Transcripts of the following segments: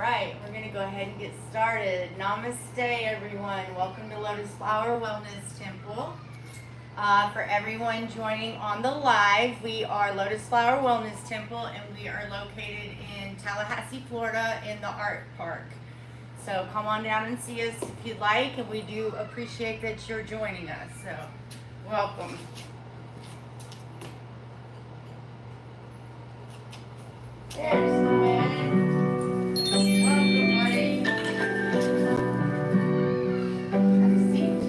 right, we're going to go ahead and get started. Namaste, everyone. Welcome to Lotus Flower Wellness Temple. For everyone joining on the live, we are Lotus Flower Wellness Temple, and we are located in Tallahassee, Florida, in the Art Park. So come on down and see us if you'd like, and we do appreciate that you're joining us. So welcome. There's the man. Welcome, buddy. Have a seat.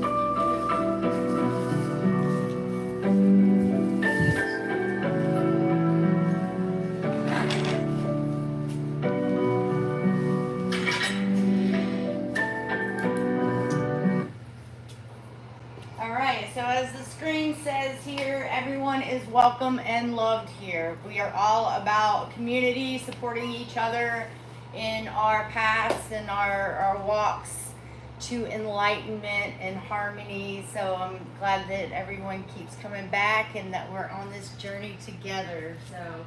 All right, so as the screen says here, everyone is welcome and loved here. We are all about community, supporting each other in our paths and our walks to enlightenment and harmony. So I'm glad that everyone keeps coming back and that we're on this journey together. So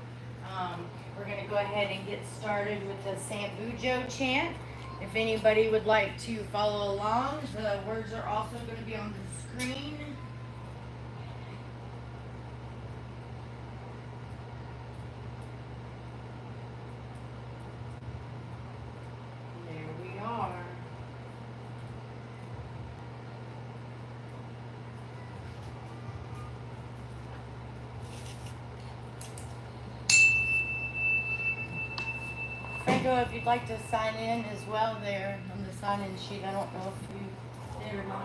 we're going to go ahead and get started with the Sambujo chant. If anybody would like to follow along, the words are also going to be on the screen. There we are. Franco, if you'd like to sign in as well there on the sign-in sheet, I don't know if you did or not.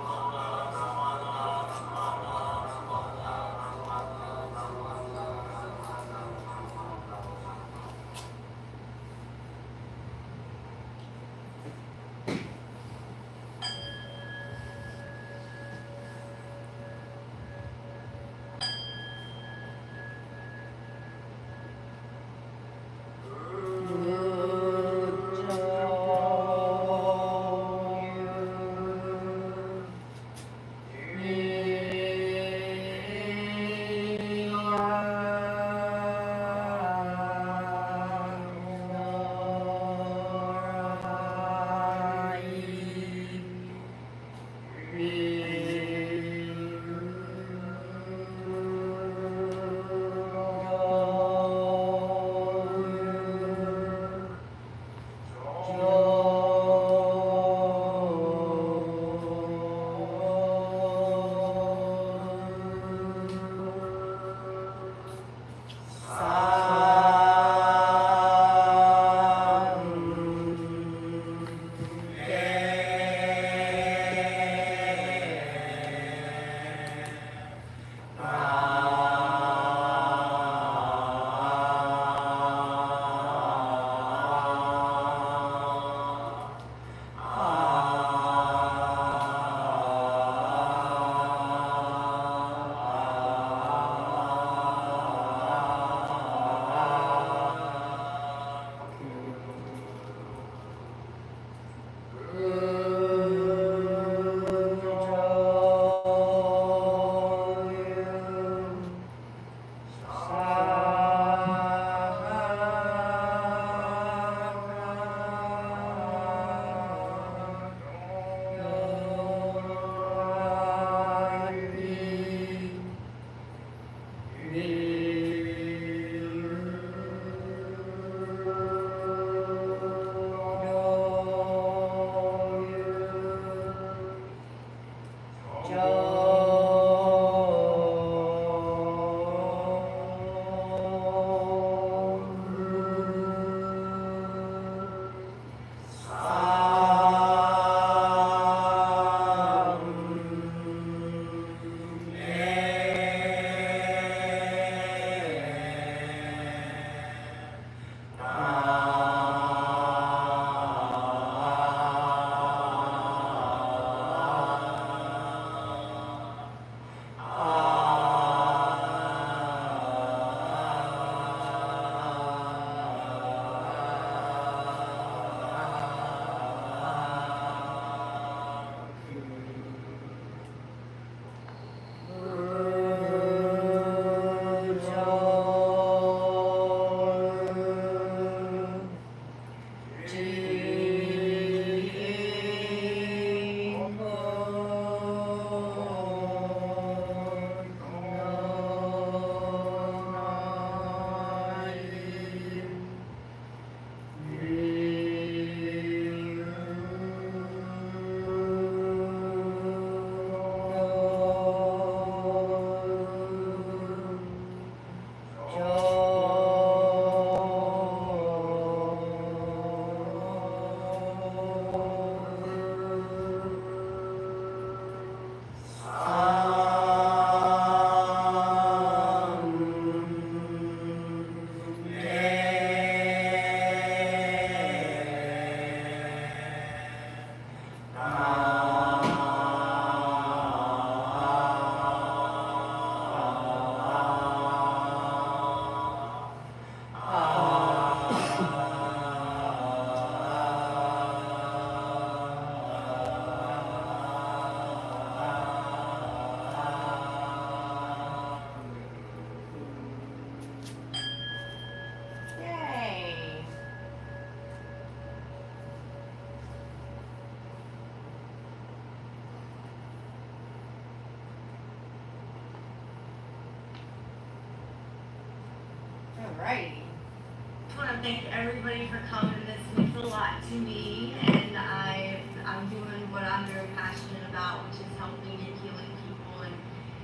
to thank everybody for coming. This means a lot to me, and I'm doing what I'm very passionate about, which is helping and healing people and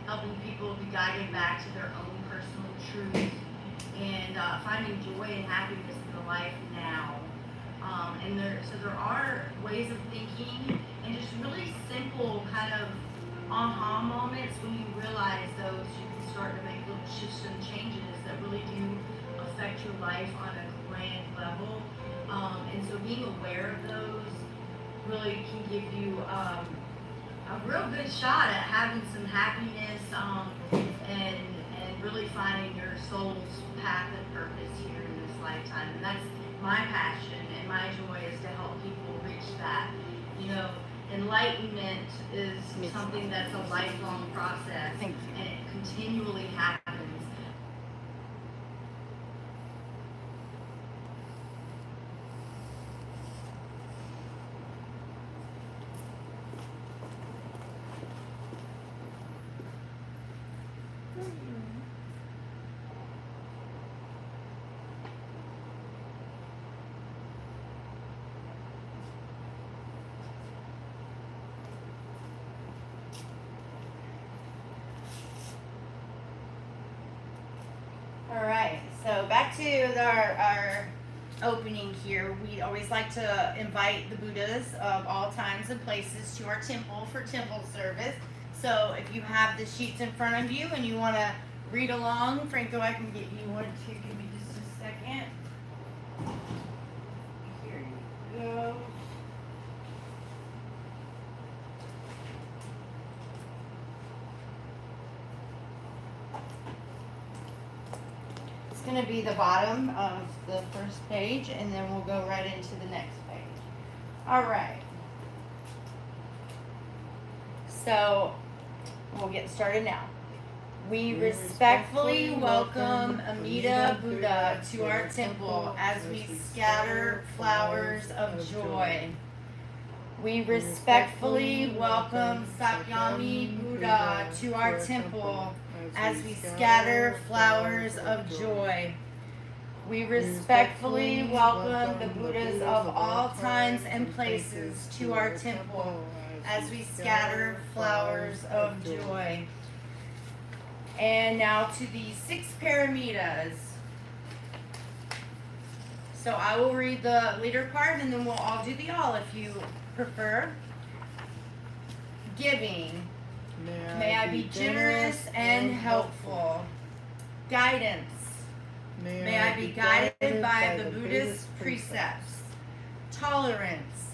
helping people be guided back to their own personal truth and finding joy and happiness in the life now. So there are ways of thinking and just really simple kind of aha moments. When you realize those, you can start to make little shifts and changes that really do affect your life on a grand level. And so being aware of those really can give you a real good shot at having some happiness and really finding your soul's path and purpose here in this lifetime. And that's my passion and my joy, is to help people reach that. You know, enlightenment is something that's a lifelong process, and it continually happens. Alright, so back to our opening here. We always like to invite the Buddhas of all times and places to our temple for temple service. So if you have the sheets in front of you and you want to read along, Franco, I can get you one too. Give me just a second. Here you go. Going to be the bottom of the first page, and then we'll go right into the next page. All right. So we'll get started now. We respectfully welcome Amida Buddha to our temple as we scatter flowers of joy. We respectfully welcome Sakyami Buddha to our temple as we scatter flowers of joy. We respectfully welcome the Buddhas of all times and places to our temple as we scatter flowers of joy. And now to the 6 paramitas. So I will read the leader part, and then we'll all do the all if you prefer. Giving. May I be generous and helpful. Guidance. May I be guided by the Buddhist precepts. Tolerance.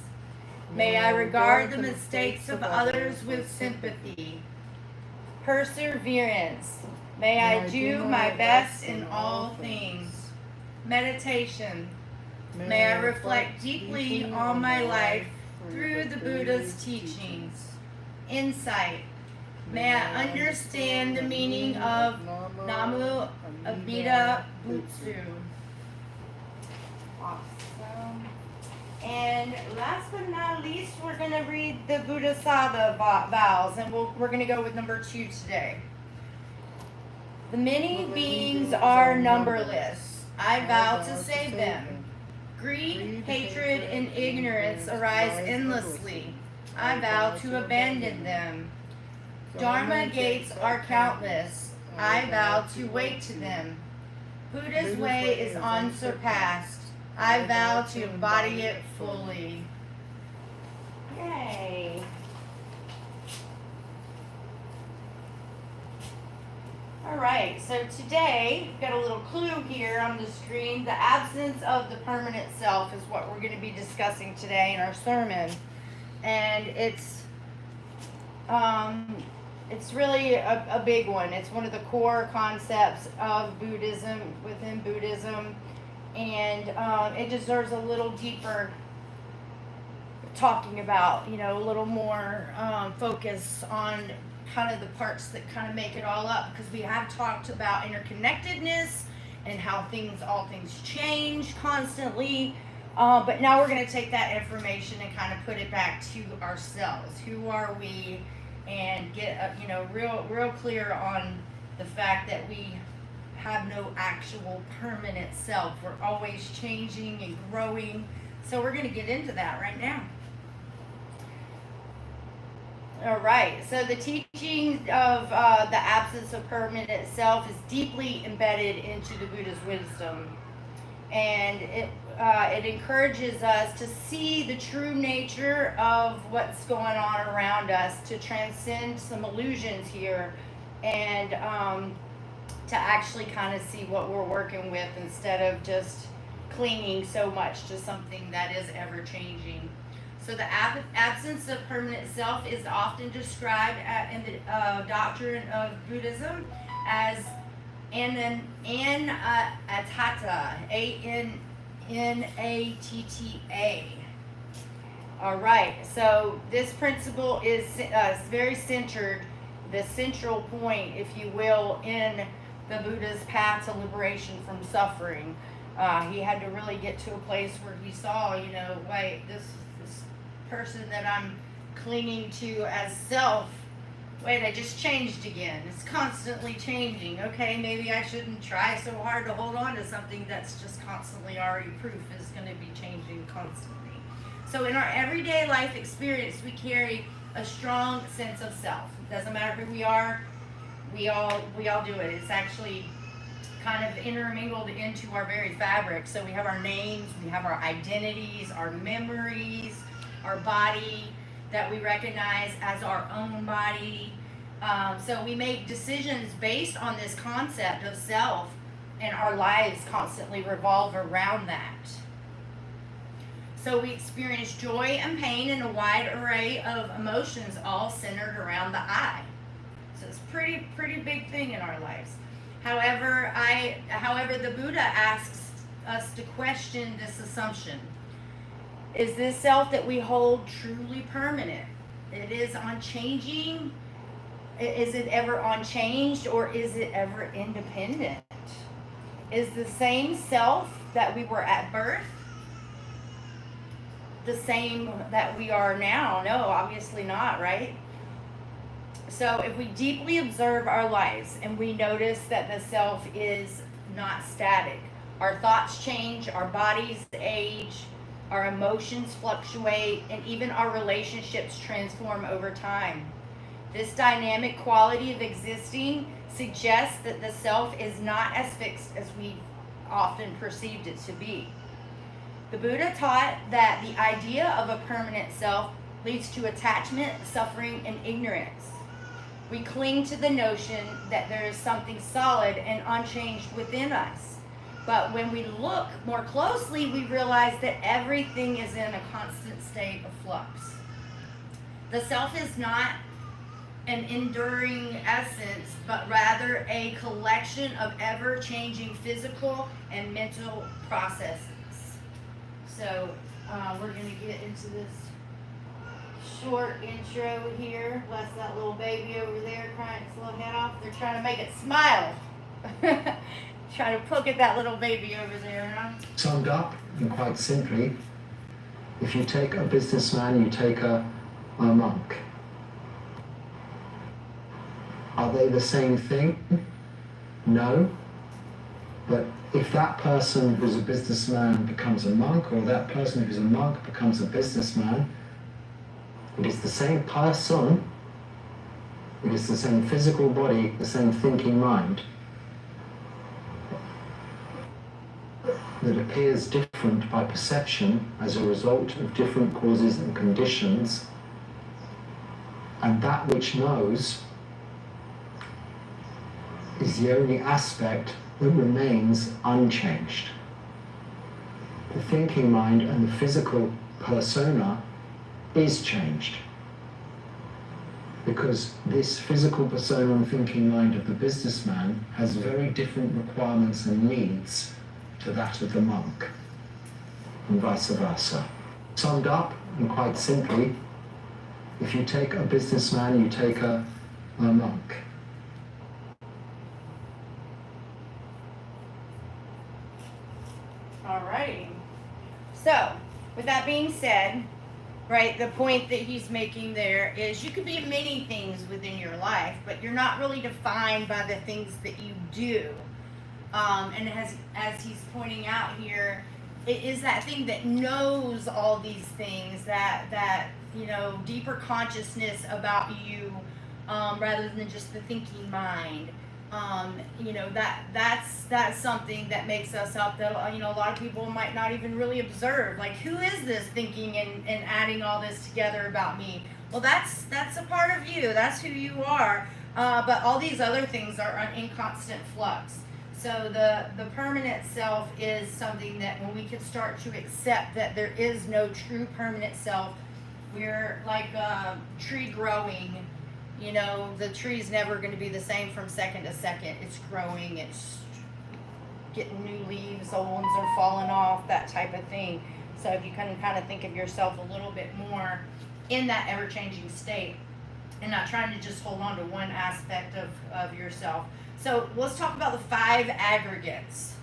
May I regard the mistakes of others with sympathy. Perseverance. May I do my best in all things. Meditation. May I reflect deeply on my life through the Buddha's teachings. Insight. May I understand the meaning of Namu Amida Butsu. Awesome. And last but not least, we're going to read the Buddhasada vows, and we're going to go with number 2 today. The many beings are numberless. I vow to save them. Greed, hatred, and ignorance arise endlessly. I vow to abandon them. Dharma gates are countless. I vow to wake to them. Buddha's way is unsurpassed. I vow to embody it fully. Yay. All right, so today, we've got a little clue here on the screen. The absence of the permanent self is what we're going to be discussing today in our sermon. And it's really a big one. It's one of the core concepts of Buddhism, within Buddhism, and it deserves a little deeper talking about, a little more focus on kind of the parts that kind of make it all up, because we have talked about interconnectedness and how all things change constantly. But now we're going to take that information and kind of put it back to ourselves. Who are we? And get real clear on the fact that we have no actual permanent self. We're always changing and growing. So we're going to get into that right now. All right, so the teaching of the absence of permanent self is deeply embedded into the Buddha's wisdom. And it encourages us to see the true nature of what's going on around us, to transcend some illusions here, and to actually kind of see what we're working with instead of just clinging so much to something that is ever changing. So the absence of permanent self is often described in the doctrine of Buddhism as anatta, A-N-N-A-T-T-A. All right, so this principle is very centered, the central point, if you will, in the Buddha's path to liberation from suffering. He had to really get to a place where he saw, wait, this person that I'm clinging to as self, wait, I just changed again. It's constantly changing. Okay, maybe I shouldn't try so hard to hold on to something that's just constantly already proof is going to be changing constantly. So in our everyday life experience, we carry a strong sense of self. It doesn't matter who we are, we all do it. It's actually kind of intermingled into our very fabric. So we have our names, we have our identities, our memories, our body that we recognize as our own body. So we make decisions based on this concept of self, and our lives constantly revolve around that. So we experience joy and pain in a wide array of emotions, all centered around the I. So it's pretty big thing in our lives. However, the Buddha asks us to question this assumption. Is this self that we hold truly permanent? It is unchanging. Is it ever unchanged, or is it ever independent? Is the same self that we were at birth the same that we are now? No, obviously not, right? So if we deeply observe our lives and we notice that the self is not static, our thoughts change, our bodies age, our emotions fluctuate, and even our relationships transform over time. This dynamic quality of existing suggests that the self is not as fixed as we often perceived it to be. The Buddha taught that the idea of a permanent self leads to attachment, suffering, and ignorance. We cling to the notion that there is something solid and unchanged within us. But when we look more closely, we realize that everything is in a constant state of flux. The self is not an enduring essence, but rather a collection of ever-changing physical and mental processes. So we're going to get into this short intro here. Bless that little baby over there crying its little head off. They're trying to make it smile. Trying to poke at that little baby over there, huh? Summed up, and quite simply, if you take a businessman, you take a monk. Are they the same thing? No. But if that person who's a businessman becomes a monk, or that person who's a monk becomes a businessman, it is the same person, it is the same physical body, the same thinking mind, that appears different by perception as a result of different causes and conditions, and that which knows is the only aspect that remains unchanged. The thinking mind and the physical persona is changed, because this physical persona and thinking mind of the businessman has very different requirements and needs to that of the monk, and vice versa. Summed up, and quite simply, if you take a businessman, you take a monk. Alrighty. So, with that being said, right, the point that he's making there is you could be many things within your life, but you're not really defined by the things that you do. And as he's pointing out here, it is that thing that knows all these things, that deeper consciousness about you, rather than just the thinking mind. That's something that makes us up, that a lot of people might not even really observe. Like, who is this thinking and adding all this together about me? Well, that's a part of you. That's who you are. But all these other things are in constant flux. So the permanent self is something that when we can start to accept that there is no true permanent self, we're like a tree growing. The tree's never going to be the same from second to second. It's growing, it's getting new leaves, old ones are falling off, that type of thing. So if you can kind of think of yourself a little bit more in that ever-changing state and not trying to just hold on to one aspect of yourself. So let's talk about the 5 aggregates.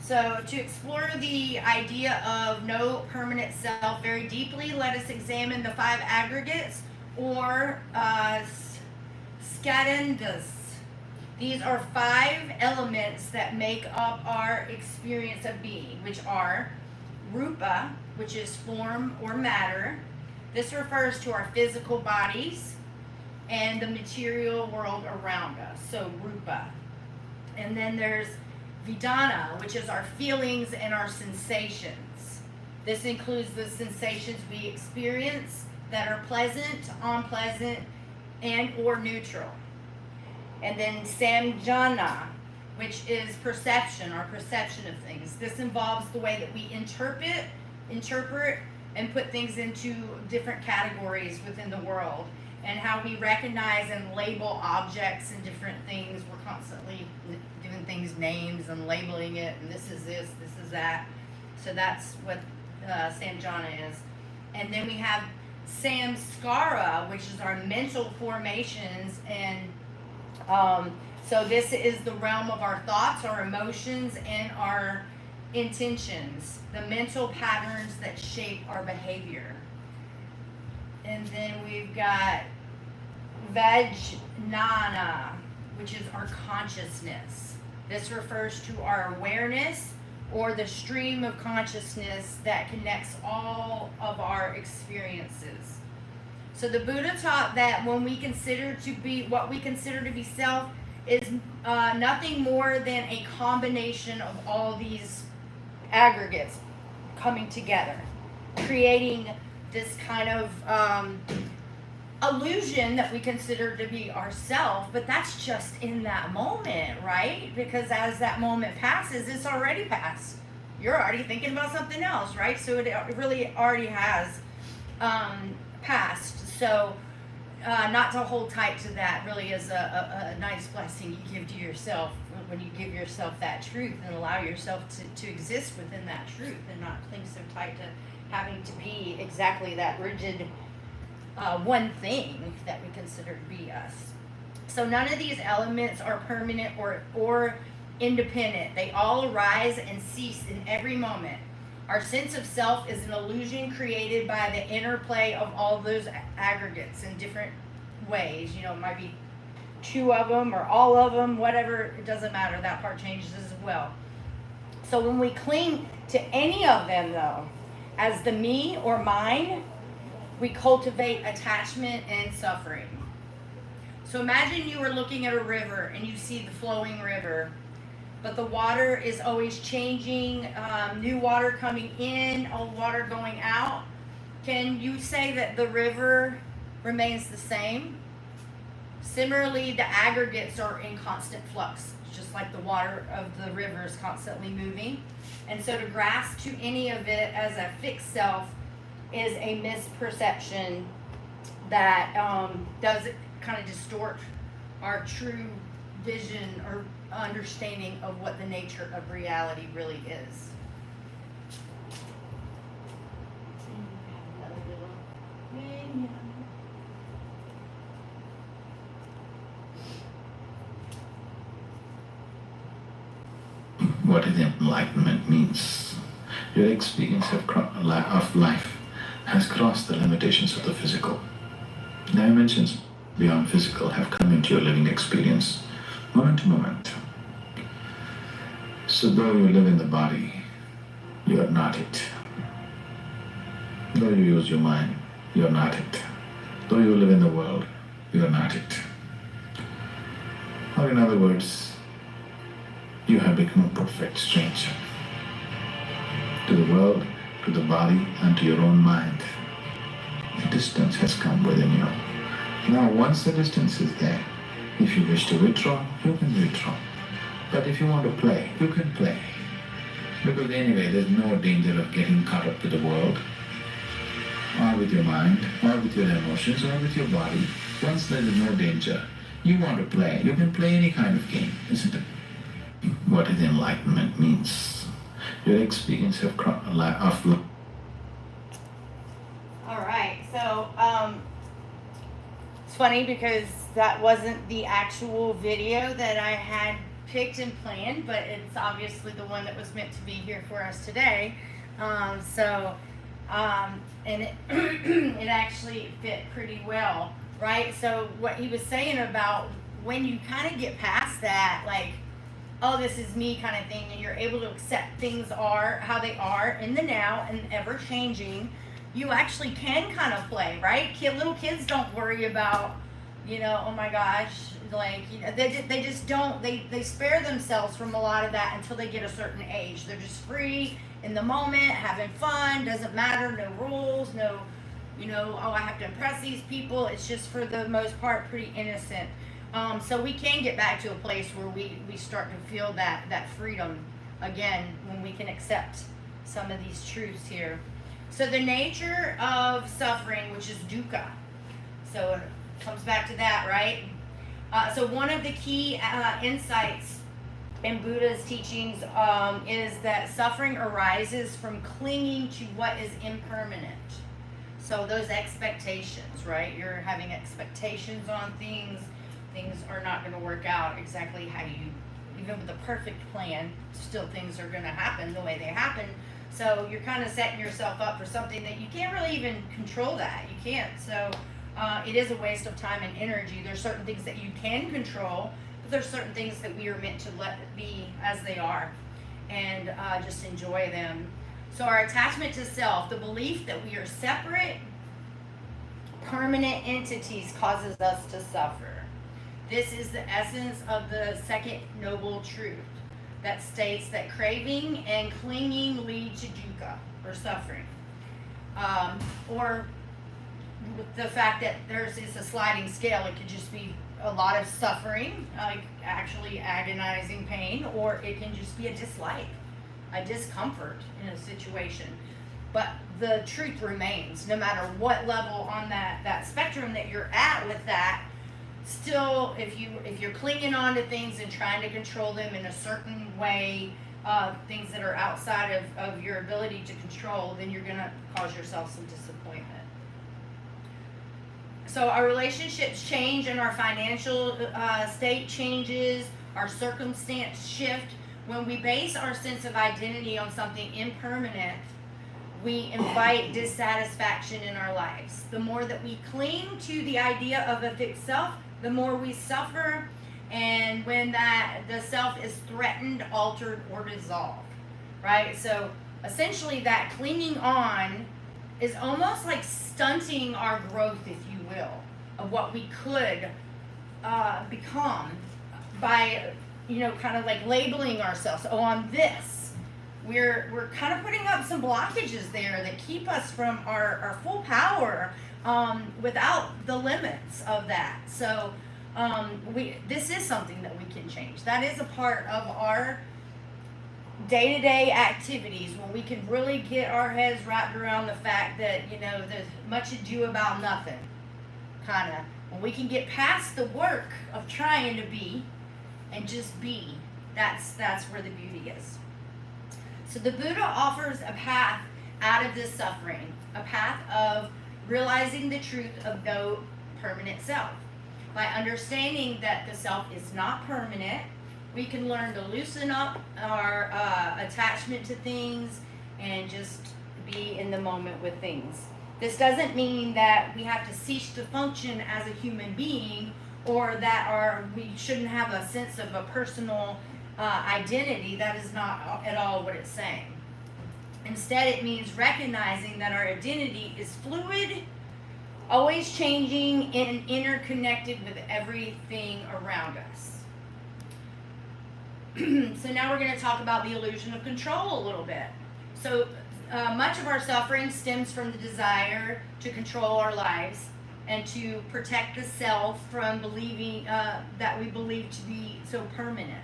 So to explore the idea of no permanent self very deeply, let us examine the 5 aggregates, or skadandas. These are 5 elements that make up our experience of being, which are rupa, which is form or matter. This refers to our physical bodies and the material world around us, so rupa. And then there's vedana, which is our feelings and our sensations. This includes the sensations we experience that are pleasant, unpleasant, and or neutral. And then samjana, which is perception, our perception of things. This involves the way that we interpret, and put things into different categories within the world, and how we recognize and label objects and different things. We're constantly giving things names and labeling it, and this is this is that. So that's what samjana is. And then we have samskara, which is our mental formations, and so this is the realm of our thoughts, our emotions, and our intentions, the mental patterns that shape our behavior. And then we've got vajnana, which is our consciousness. This refers to our awareness, or the stream of consciousness that connects all of our experiences. So the Buddha taught that when we consider to be what we consider to be self is nothing more than a combination of all these aggregates coming together, creating this kind of illusion that we consider to be ourself. But that's just in that moment, right? Because as that moment passes, it's already passed. You're already thinking about something else, right? So it really already has passed. So not to hold tight to that really is a nice blessing you give to yourself when you give yourself that truth and allow yourself to exist within that truth, and not cling so tight to having to be exactly that rigid one thing that we consider to be us. So none of these elements are permanent or independent. They all arise and cease in every moment. Our sense of self is an illusion created by the interplay of all those aggregates in different ways. It might be 2 of them or all of them, whatever, it doesn't matter. That part changes as well. So when we cling to any of them, though, as the me or mine, we cultivate attachment and suffering. So imagine you are looking at a river and you see the flowing river, but the water is always changing, new water coming in, old water going out. Can you say that the river remains the same? Similarly, the aggregates are in constant flux, just like the water of the river is constantly moving. And so to grasp to any of it as a fixed self is a misperception that does kind of distort our true vision or understanding of what the nature of reality really is. What is enlightenment means. Your experience of life has crossed the limitations of the physical. Dimensions beyond physical have come into your living experience, moment to moment. So though you live in the body, you are not it. Though you use your mind, you are not it. Though you live in the world, you are not it. Or in other words, you have become a perfect stranger to the world, to the body, and to your own mind. The distance has come within you. Now, once the distance is there, if you wish to withdraw, you can withdraw. But if you want to play, you can play. Because anyway, there's no danger of getting caught up with the world, or with your mind, or with your emotions, or with your body. Once there is no danger, you want to play, you can play any kind of game, isn't it? What is enlightenment means? Your experience of life. All right, so it's funny because that wasn't the actual video that I had picked and planned, but it's obviously the one that was meant to be here for us today. And it, it actually fit pretty well, right? So what he was saying about when you kind of get past that, like, oh, this is me kind of thing, and you're able to accept things are how they are in the now and ever changing, you actually can kind of play, right? Little kids don't worry about, oh my gosh, like, they just don't, they spare themselves from a lot of that until they get a certain age. They're just free in the moment, having fun, doesn't matter, no rules, no, oh, I have to impress these people. It's just for the most part pretty innocent. So we can get back to a place where we start to feel that freedom again when we can accept some of these truths here. So the nature of suffering, which is dukkha. So it comes back to that, right? So one of the key insights in Buddha's teachings is that suffering arises from clinging to what is impermanent. So those expectations, right? You're having expectations on things. Things are not going to work out exactly how you, even with a perfect plan, still things are going to happen the way they happen. So you're kind of setting yourself up for something that you can't really even control that. You can't. So it is a waste of time and energy. There's certain things that you can control, but there's certain things that we are meant to let be as they are and just enjoy them. So our attachment to self, the belief that we are separate, permanent entities causes us to suffer. This is the essence of the second noble truth that states that craving and clinging lead to dukkha, or suffering. Or the fact that it's a sliding scale. It could just be a lot of suffering, like actually agonizing pain, or it can just be a dislike, a discomfort in a situation. But the truth remains, no matter what level on that spectrum that you're at with that, still, if you're clinging on to things and trying to control them in a certain way, things that are outside of your ability to control, then you're going to cause yourself some disappointment. So our relationships change and our financial state changes, our circumstance shift. When we base our sense of identity on something impermanent, we invite dissatisfaction in our lives. The more that we cling to the idea of a fixed self, the more we suffer, and when the self is threatened, altered, or dissolved, right? So essentially that clinging on is almost like stunting our growth, if you will, of what we could become by, kind of like labeling ourselves. Oh, I'm this. We're kind of putting up some blockages there that keep us from our full power without the limits of that. So this is something that we can change. That is a part of our day-to-day activities when we can really get our heads wrapped around the fact that, there's much ado about nothing, kind of. When we can get past the work of trying to be and just be, that's where the beauty is. So the Buddha offers a path out of this suffering, a path of realizing the truth of no permanent self. By understanding that the self is not permanent, we can learn to loosen up our attachment to things and just be in the moment with things. This doesn't mean that we have to cease to function as a human being, or that we shouldn't have a sense of a personal identity, that is not at all what it's saying. Instead, it means recognizing that our identity is fluid, always changing, and interconnected with everything around us. So now we're going to talk about the illusion of control a little bit. So much of our suffering stems from the desire to control our lives and to protect the self from believing that we believe to be so permanent.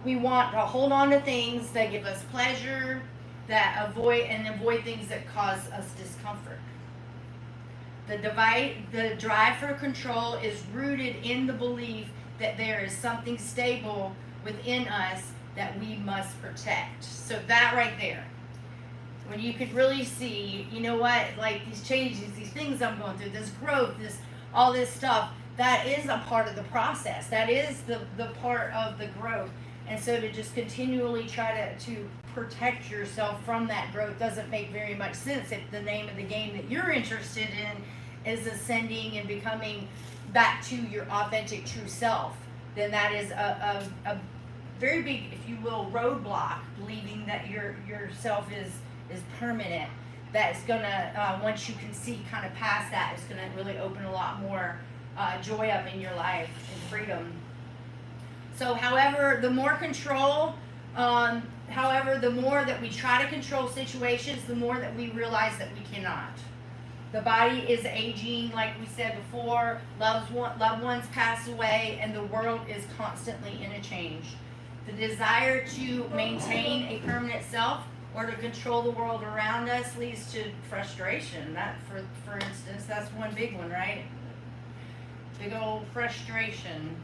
We want to hold on to things that give us pleasure, that avoid things that cause us discomfort. The drive for control is rooted in the belief that there is something stable within us that we must protect. So that right there, when you could really see, you know what, like these changes, these things I'm going through, this growth, all this stuff, that is a part of the process. That is the part of the growth. And so to just continually try to protect yourself from that growth doesn't make very much sense if the name of the game that you're interested in is ascending and becoming back to your authentic true self. Then that is a very big, if you will, roadblock, believing that yourself is permanent. That's gonna, once you can see kind of past that, it's gonna really open a lot more joy up in your life and freedom. So however, the more control, the more that we try to control situations, the more that we realize that we cannot. The body is aging, like we said before, loved ones pass away, and the world is constantly in a change. The desire to maintain a permanent self or to control the world around us leads to frustration. That, for instance, that's one big one, right? Big old frustration.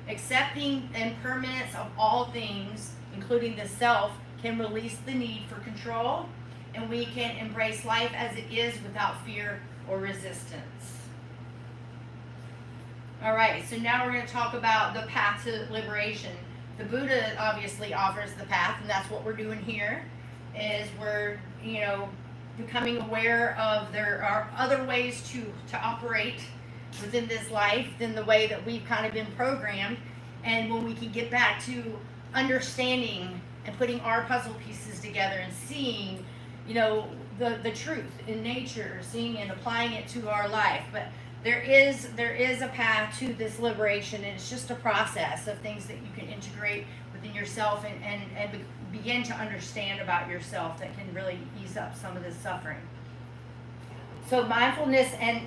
Accepting impermanence of all things, including the self, can release the need for control, and we can embrace life as it is without fear or resistance. All right, so now we're going to talk about the path to liberation. The Buddha obviously offers the path, and that's what we're doing here, is we're, becoming aware of there are other ways to operate within this life than the way that we've kind of been programmed. And when we can get back to understanding and putting our puzzle pieces together and seeing, the truth in nature, seeing and applying it to our life. But there is a path to this liberation, and it's just a process of things that you can integrate within yourself and begin to understand about yourself that can really ease up some of this suffering. So mindfulness and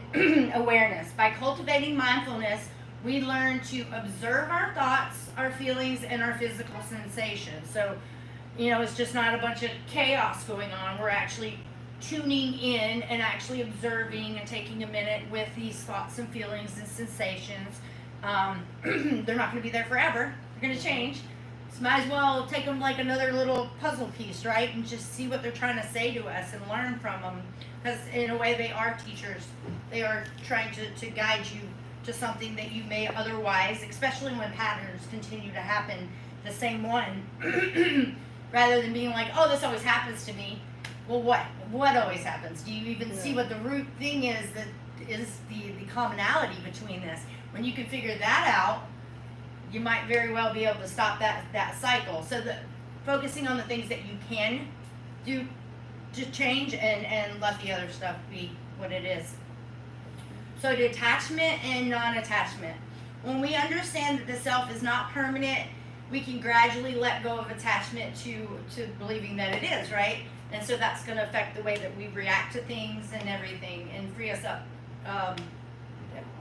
awareness. By cultivating mindfulness, we learn to observe our thoughts, our feelings, and our physical sensations. So, it's just not a bunch of chaos going on. We're actually tuning in and actually observing and taking a minute with these thoughts and feelings and sensations. They're not going to be there forever. They're going to change. So might as well take them like another little puzzle piece, right? And just see what they're trying to say to us and learn from them. Because in a way, they are teachers. They are trying to guide you to something that you may otherwise, especially when patterns continue to happen, the same one, rather than being like, oh, this always happens to me. Well, what always happens? Do you even see what the root thing is that is the commonality between this? When you can figure that out, you might very well be able to stop that cycle. So focusing on the things that you can do to change and let the other stuff be what it is. So detachment and non-attachment. When we understand that the self is not permanent, we can gradually let go of attachment to believing that it is, right? And so that's going to affect the way that we react to things and everything and free us up,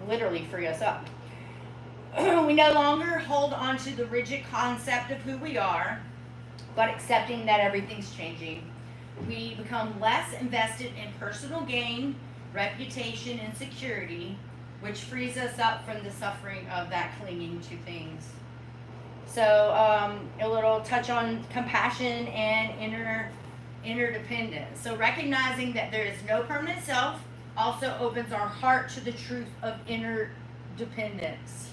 literally free us up. We no longer hold on to the rigid concept of who we are, but accepting that everything's changing. We become less invested in personal gain, reputation, and security, which frees us up from the suffering of that clinging to things. So a little touch on compassion and interdependence. So recognizing that there is no permanent self also opens our heart to the truth of interdependence.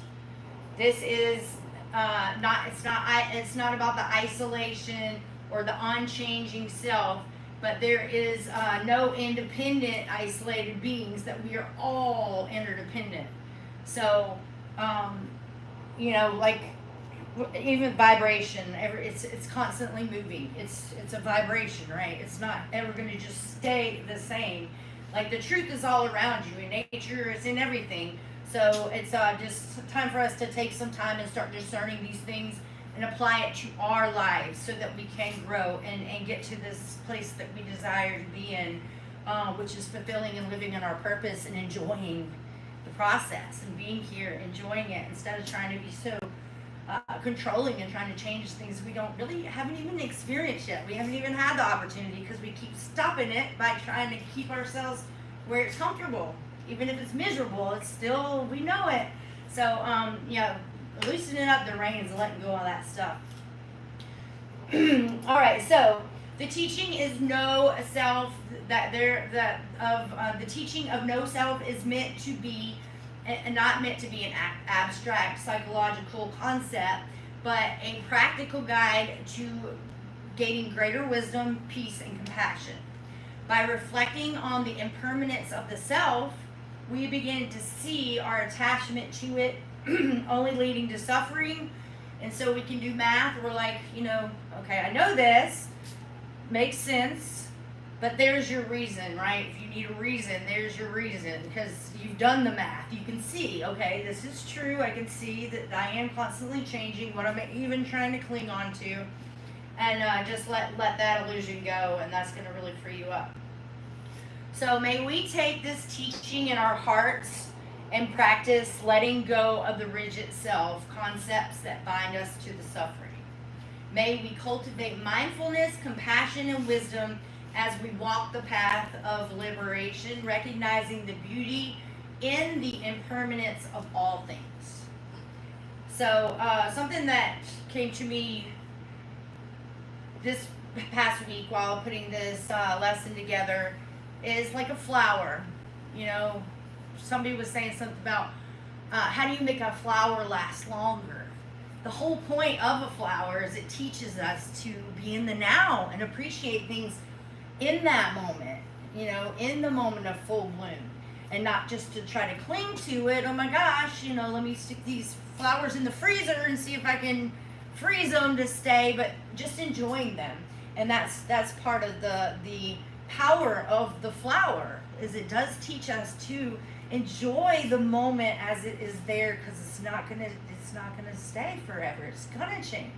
This is it's not about the isolation or the unchanging self, but there is no independent, isolated beings, that we are all interdependent. So, like even vibration, it's constantly moving. It's a vibration, right? It's not ever going to just stay the same. Like the truth is all around you in nature, it's in everything. So it's just time for us to take some time and start discerning these things and apply it to our lives so that we can grow and get to this place that we desire to be in, which is fulfilling and living in our purpose and enjoying the process and being here, enjoying it instead of trying to be so controlling and trying to change things we haven't even experienced yet. We haven't even had the opportunity because we keep stopping it by trying to keep ourselves where it's comfortable. Even if it's miserable, it's still, we know it. So, loosening up the reins and letting go of that stuff. All right, so the teaching is no self, the teaching of no self is meant to be, and not meant to be an abstract psychological concept, but a practical guide to gaining greater wisdom, peace, and compassion. By reflecting on the impermanence of the self, we begin to see our attachment to it only leading to suffering. And so we can do math. We're like, okay, I know this makes sense, but there's your reason, right? If you need a reason, there's your reason, because you've done the math. You can see, okay, this is true. I can see that I am constantly changing what I'm even trying to cling on to, and just let that illusion go, and that's going to really free you up. So may we take this teaching in our hearts and practice letting go of the rigid self, concepts that bind us to the suffering. May we cultivate mindfulness, compassion, and wisdom as we walk the path of liberation, recognizing the beauty in the impermanence of all things. So something that came to me this past week while putting this lesson together is like a flower. Somebody was saying something about how do you make a flower last longer? The whole point of a flower is it teaches us to be in the now and appreciate things in that moment, in the moment of full bloom, and not just to try to cling to it. Oh my gosh, let me stick these flowers in the freezer and see if I can freeze them to stay, but just enjoying them. And that's part of the power of the flower, is it does teach us to enjoy the moment as it is there, because it's not gonna stay forever. It's gonna change.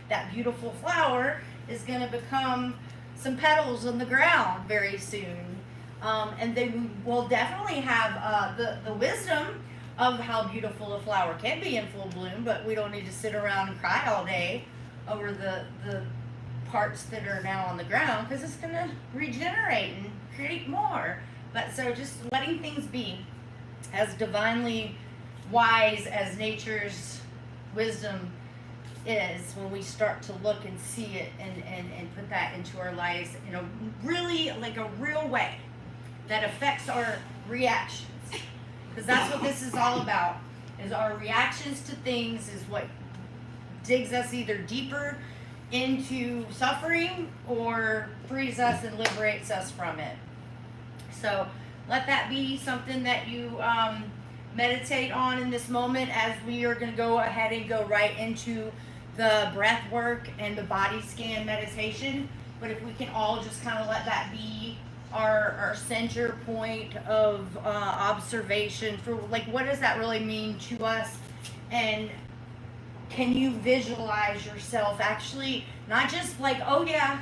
That beautiful flower is gonna become some petals on the ground very soon, and they will definitely have the wisdom of how beautiful a flower can be in full bloom. But we don't need to sit around and cry all day over the parts that are now on the ground, because it's gonna regenerate and create more. But so just letting things be as divinely wise as nature's wisdom is, when we start to look and see it and put that into our lives in a really, like a real way that affects our reactions. Because that's what this is all about, is our reactions to things is what digs us either deeper into suffering or frees us and liberates us from it. So let that be something that you meditate on in this moment, as we are going to go ahead and go right into the breath work and the body scan meditation. But if we can all just kind of let that be our center point of observation for, like, what does that really mean to us? And can you visualize yourself actually not just like, oh yeah,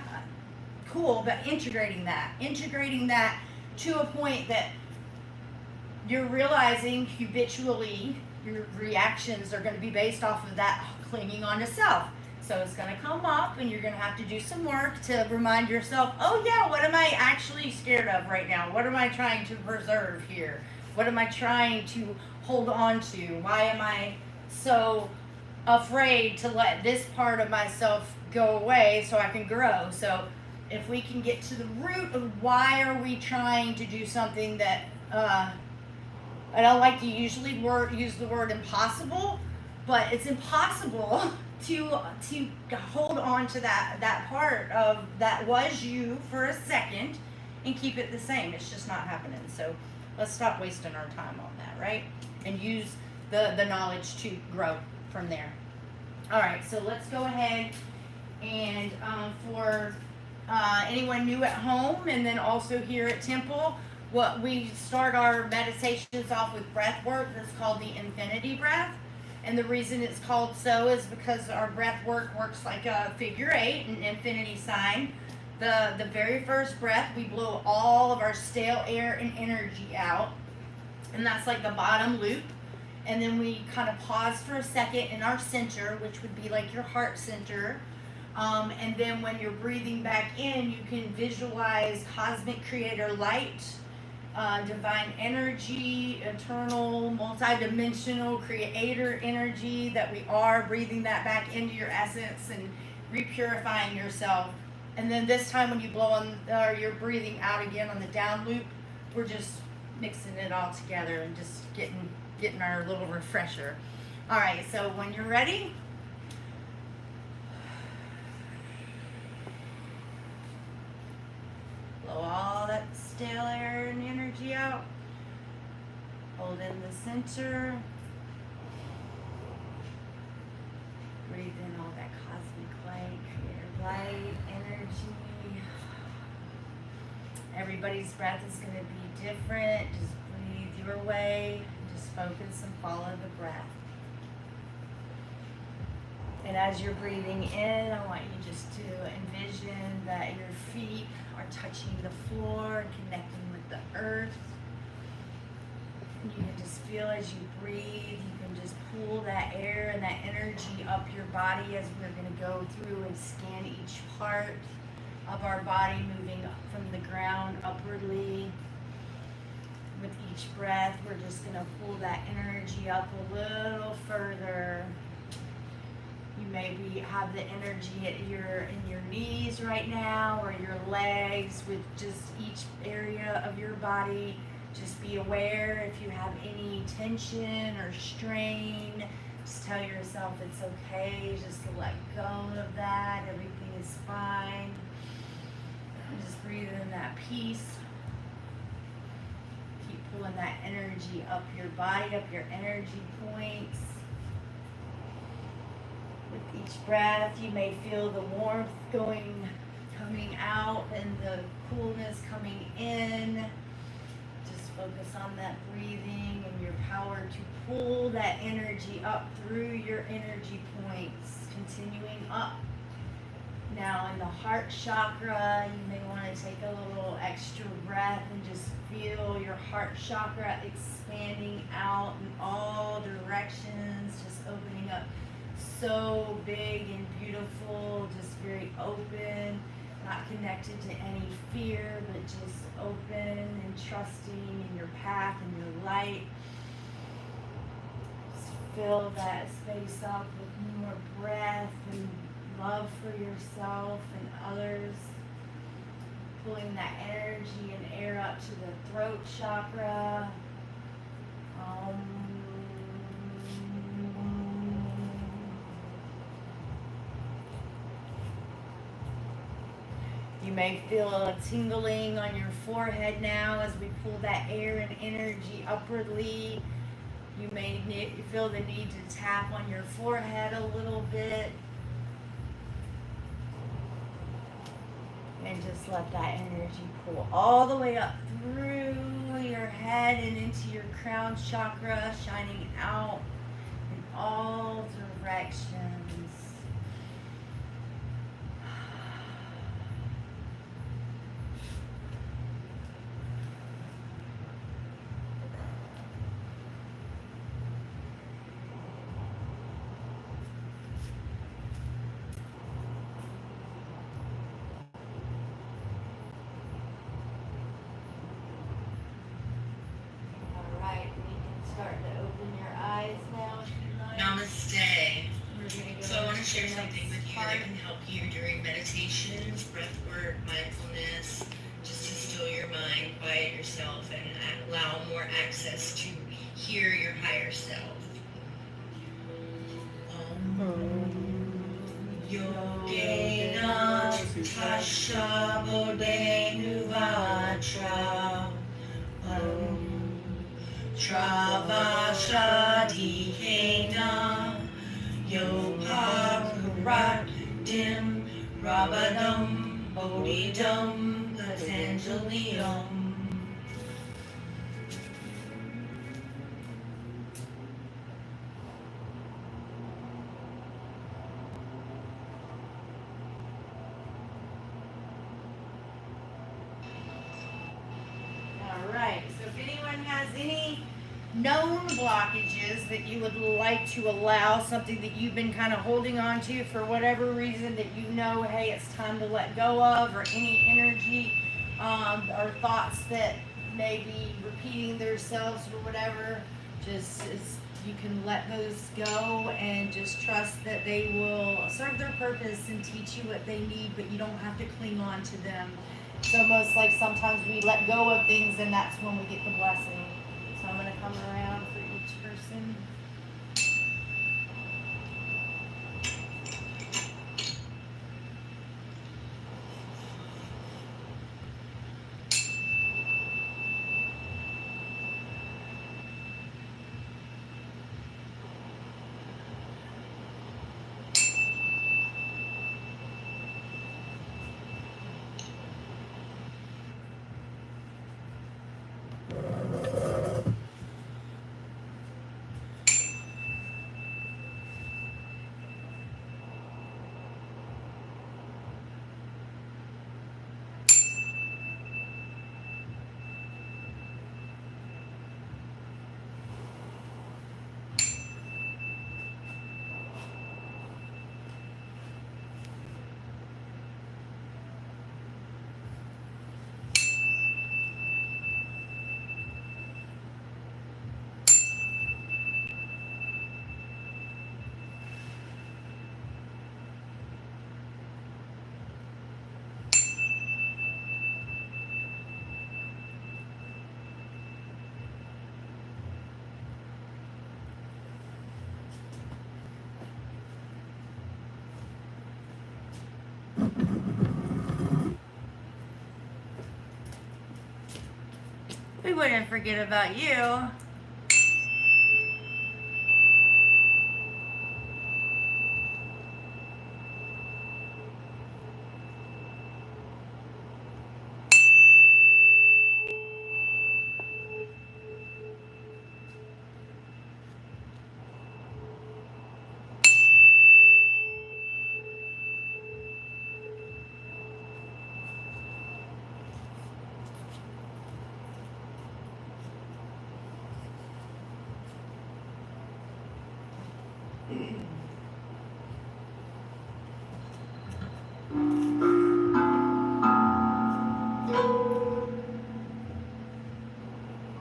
cool, but integrating that to a point that you're realizing habitually your reactions are going to be based off of that clinging on to self. So it's going to come up, and you're going to have to do some work to remind yourself, oh yeah, what am I actually scared of right now? What am I trying to preserve here? What am I trying to hold on to? Why am I so afraid to let this part of myself go away so I can grow? So if we can get to the root of why are we trying to do something that, I don't like to usually use the word impossible, but it's impossible to hold on to that part of that was you for a second and keep it the same. It's just not happening. So let's stop wasting our time on that, right? And use the knowledge to grow from there. All right, so let's go ahead and for anyone new at home and then also here at Temple, what we start our meditations off with breath work that's called the infinity breath. And the reason it's called so is because our breath work works like a figure eight, an infinity sign. The very first breath, we blow all of our stale air and energy out, and that's like the bottom loop. And then we kind of pause for a second in our center, which would be like your heart center. And then when you're breathing back in, you can visualize cosmic creator light, divine energy, eternal, multidimensional creator energy that we are, breathing that back into your essence and repurifying yourself. And then this time when you blow on, or you're breathing out again on the down loop, we're just mixing it all together and just getting our little refresher. All right, so when you're ready, blow all that stale air and energy out. Hold in the center. Breathe in all that cosmic light, creator light, energy. Everybody's breath is going to be different. Just breathe your way. Just focus and follow the breath. And as you're breathing in, I want you just to envision that your feet are touching the floor, connecting with the earth. You can just feel as you breathe, you can just pull that air and that energy up your body as we're going to go through and scan each part of our body, moving from the ground upwardly. With each breath, we're just going to pull that energy up a little further. You maybe have the energy in your knees right now, or your legs, with just each area of your body. Just be aware if you have any tension or strain. Just tell yourself it's okay. Just to let go of that. Everything is fine. And just breathe in that peace. Keep pulling that energy up your body, up your energy points. With each breath, you may feel the warmth coming out and the coolness coming in. Just focus on that breathing and your power to pull that energy up through your energy points, continuing up. Now in the heart chakra, you may want to take a little extra breath and just feel your heart chakra expanding out in all directions, just opening up. So big and beautiful, just very open, not connected to any fear, but just open and trusting in your path and your light. Just fill that space up with more breath and love for yourself and others. Pulling that energy and air up to the throat chakra. You may feel a tingling on your forehead now as we pull that air and energy upwardly. You may feel the need to tap on your forehead a little bit. And just let that energy pull all the way up through your head and into your crown chakra, shining out in all directions. Start to open your eyes now if you like. Namaste. So I want to share something with you that can help you during meditations, breath work, mindfulness, just to still your mind, quiet yourself, and allow more access to hear your higher self. Yogena tasha bodhenu vatra. Travashadikena Yopa Dum, Patanjali. All right, so if anyone has any known blockages that you would like to allow, something that you've been kind of holding on to for whatever reason that you know, hey, it's time to let go of, or any energy or thoughts that may be repeating themselves or whatever, you can let those go and just trust that they will serve their purpose and teach you what they need, but you don't have to cling on to them. It's almost like sometimes we let go of things and that's when we get the blessing. So I'm going to come around for each person. We wouldn't forget about you.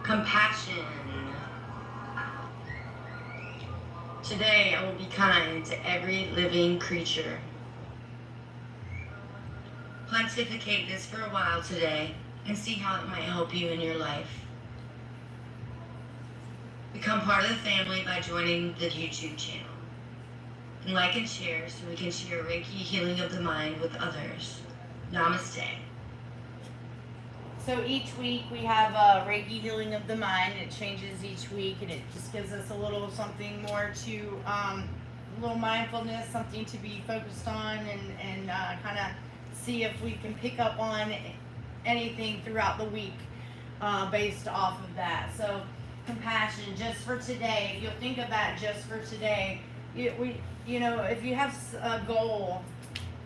Compassion. Today I will be kind to every living creature. Pontificate this for a while today and see how it might help you in your life. Become part of the family by joining the YouTube channel. And like and share so we can share Reiki healing of the mind with others. Namaste. So each week we have a Reiki healing of the mind. It changes each week and it just gives us a little something more to, a little mindfulness, something to be focused on and kind of see if we can pick up on anything throughout the week based off of that. So compassion, just for today, if you'll think of that just for today, if you have a goal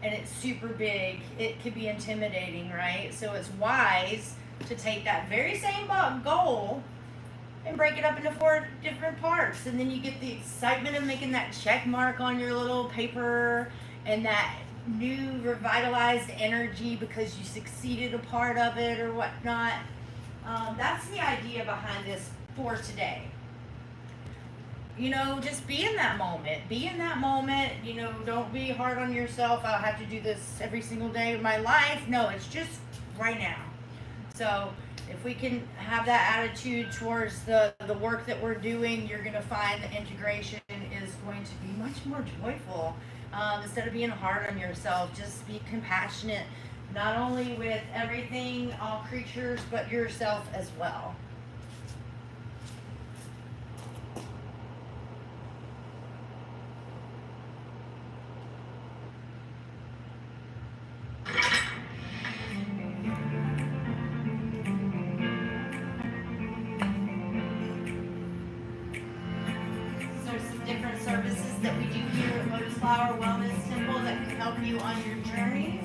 and it's super big, it could be intimidating, right? So it's wise to take that very same goal and break it up into 4 different parts. And then you get the excitement of making that check mark on your little paper and that new revitalized energy because you succeeded a part of it or whatnot. That's the idea behind this for today. Just be in that moment. Be in that moment. Don't be hard on yourself. I'll have to do this every single day of my life. No, it's just right now. So if we can have that attitude towards the work that we're doing, you're going to find the integration is going to be much more joyful. Instead of being hard on yourself, just be compassionate, not only with everything, all creatures, but yourself as well. Flower Wellness Temple that can help you on your journeys.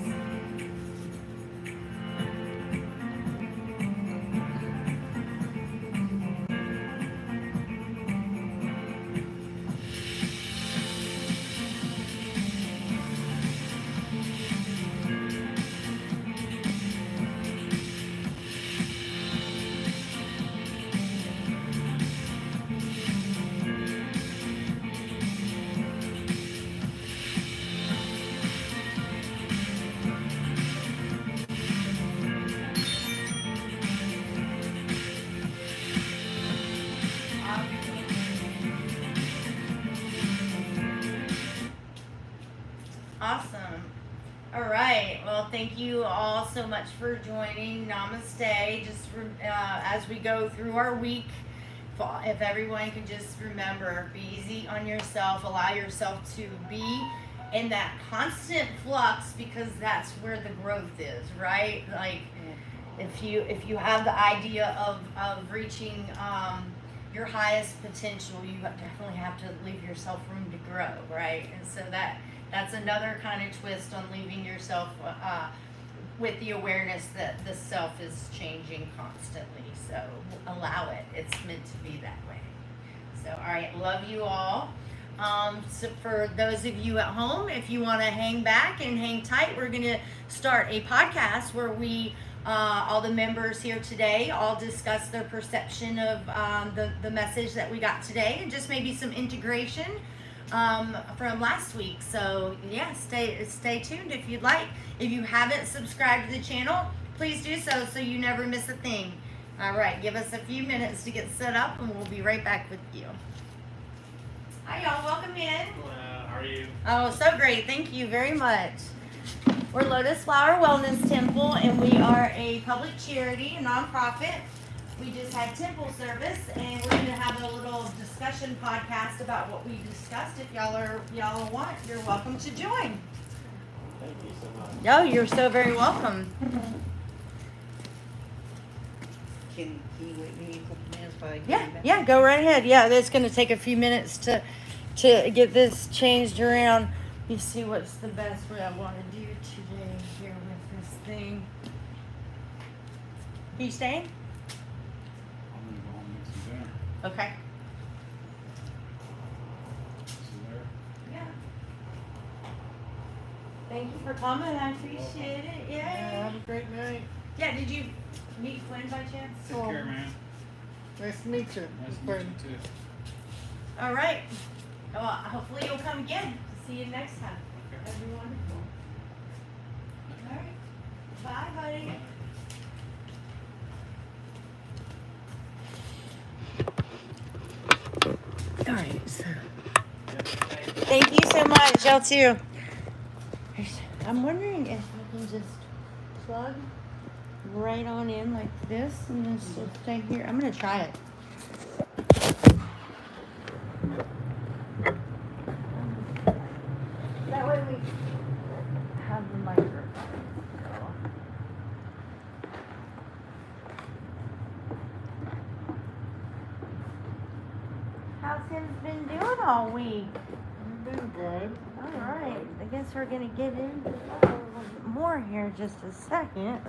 Awesome. All right. Well, thank you all so much for joining. Namaste. Just as we go through our week, if everyone can just remember, be easy on yourself. Allow yourself to be in that constant flux, because that's where the growth is, right? Like if you have the idea of reaching your highest potential, you definitely have to leave yourself room to grow, right? And so that's another kind of twist on leaving yourself with the awareness that the self is changing constantly. So allow it. It's meant to be that way. So, all right, love you all. So for those of you at home, if you want to hang back and hang tight, we're going to start a podcast where we, all the members here today, all discuss their perception of the message that we got today, and just maybe some integration from last week. So yeah, stay tuned if you'd like. If you haven't subscribed to the channel, please do so you never miss a thing. All right, give us a few minutes to get set up, and we'll be right back with you. Hi y'all, welcome in. How are you? Oh, so great. Thank you very much. We're Lotus Flower Wellness Temple, and we are a public charity, a nonprofit. We just had temple service, and we're going to have a little discussion podcast about what we discussed. If y'all want, you're welcome to join. Thank you so much. Oh, you're so very welcome. Can you wait me a couple minutes while I get Yeah, back? yeah, go right ahead. Yeah, it's going to take a few minutes to get this changed around. You see what's the best way I want to do today here with this thing. Are you staying? I'm gonna go home and make some dinner. Okay. See there? Yeah. Thank you for coming. I appreciate it. Yay. Have a great night. Yeah, did you meet Quinn by chance? Take care, man. Nice to meet you. Nice to meet you too. All right. Well, hopefully you'll come again. See you next time. Okay. That'd be wonderful. All right. Bye, buddy. All right. So. Thank you so much. Y'all too. I'm wondering if I can just plug right on in like this and then still stay here. I'm gonna try it. That way we have the microphone. How's Tim's been doing all week? You've been good. All right. I guess we're gonna get into that a little bit more here in just a second.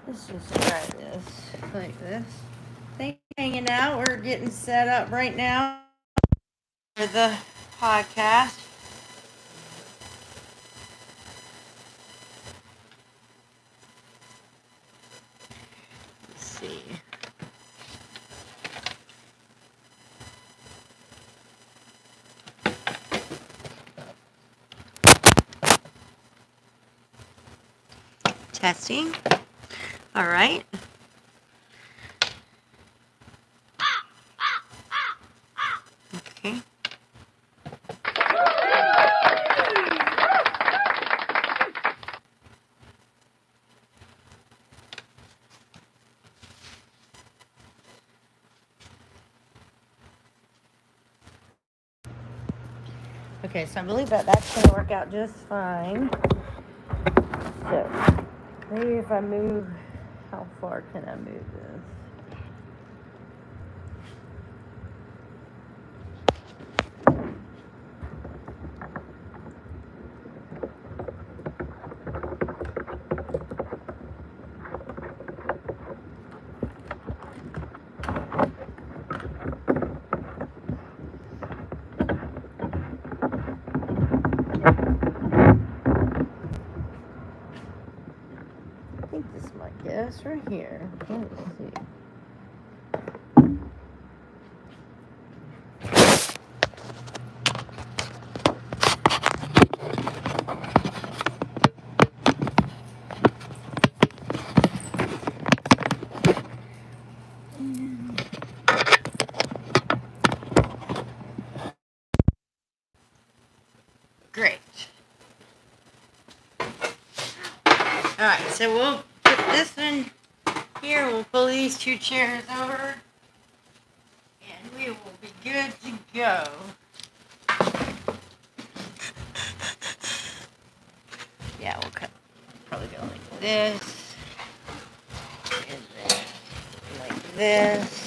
Let's just try this like this. Thanks for hanging out. We're getting set up right now for the podcast. Let's see. Testing. All right. Okay. Okay, so I believe that's going to work out just fine. So, Maybe if I move, how far can I move this? I think this might get us right here. Let's see. Great. Alright, so we'll put this one here. We'll pull these two chairs over. And we will be good to go. Yeah, we'll probably go like this. And then like this.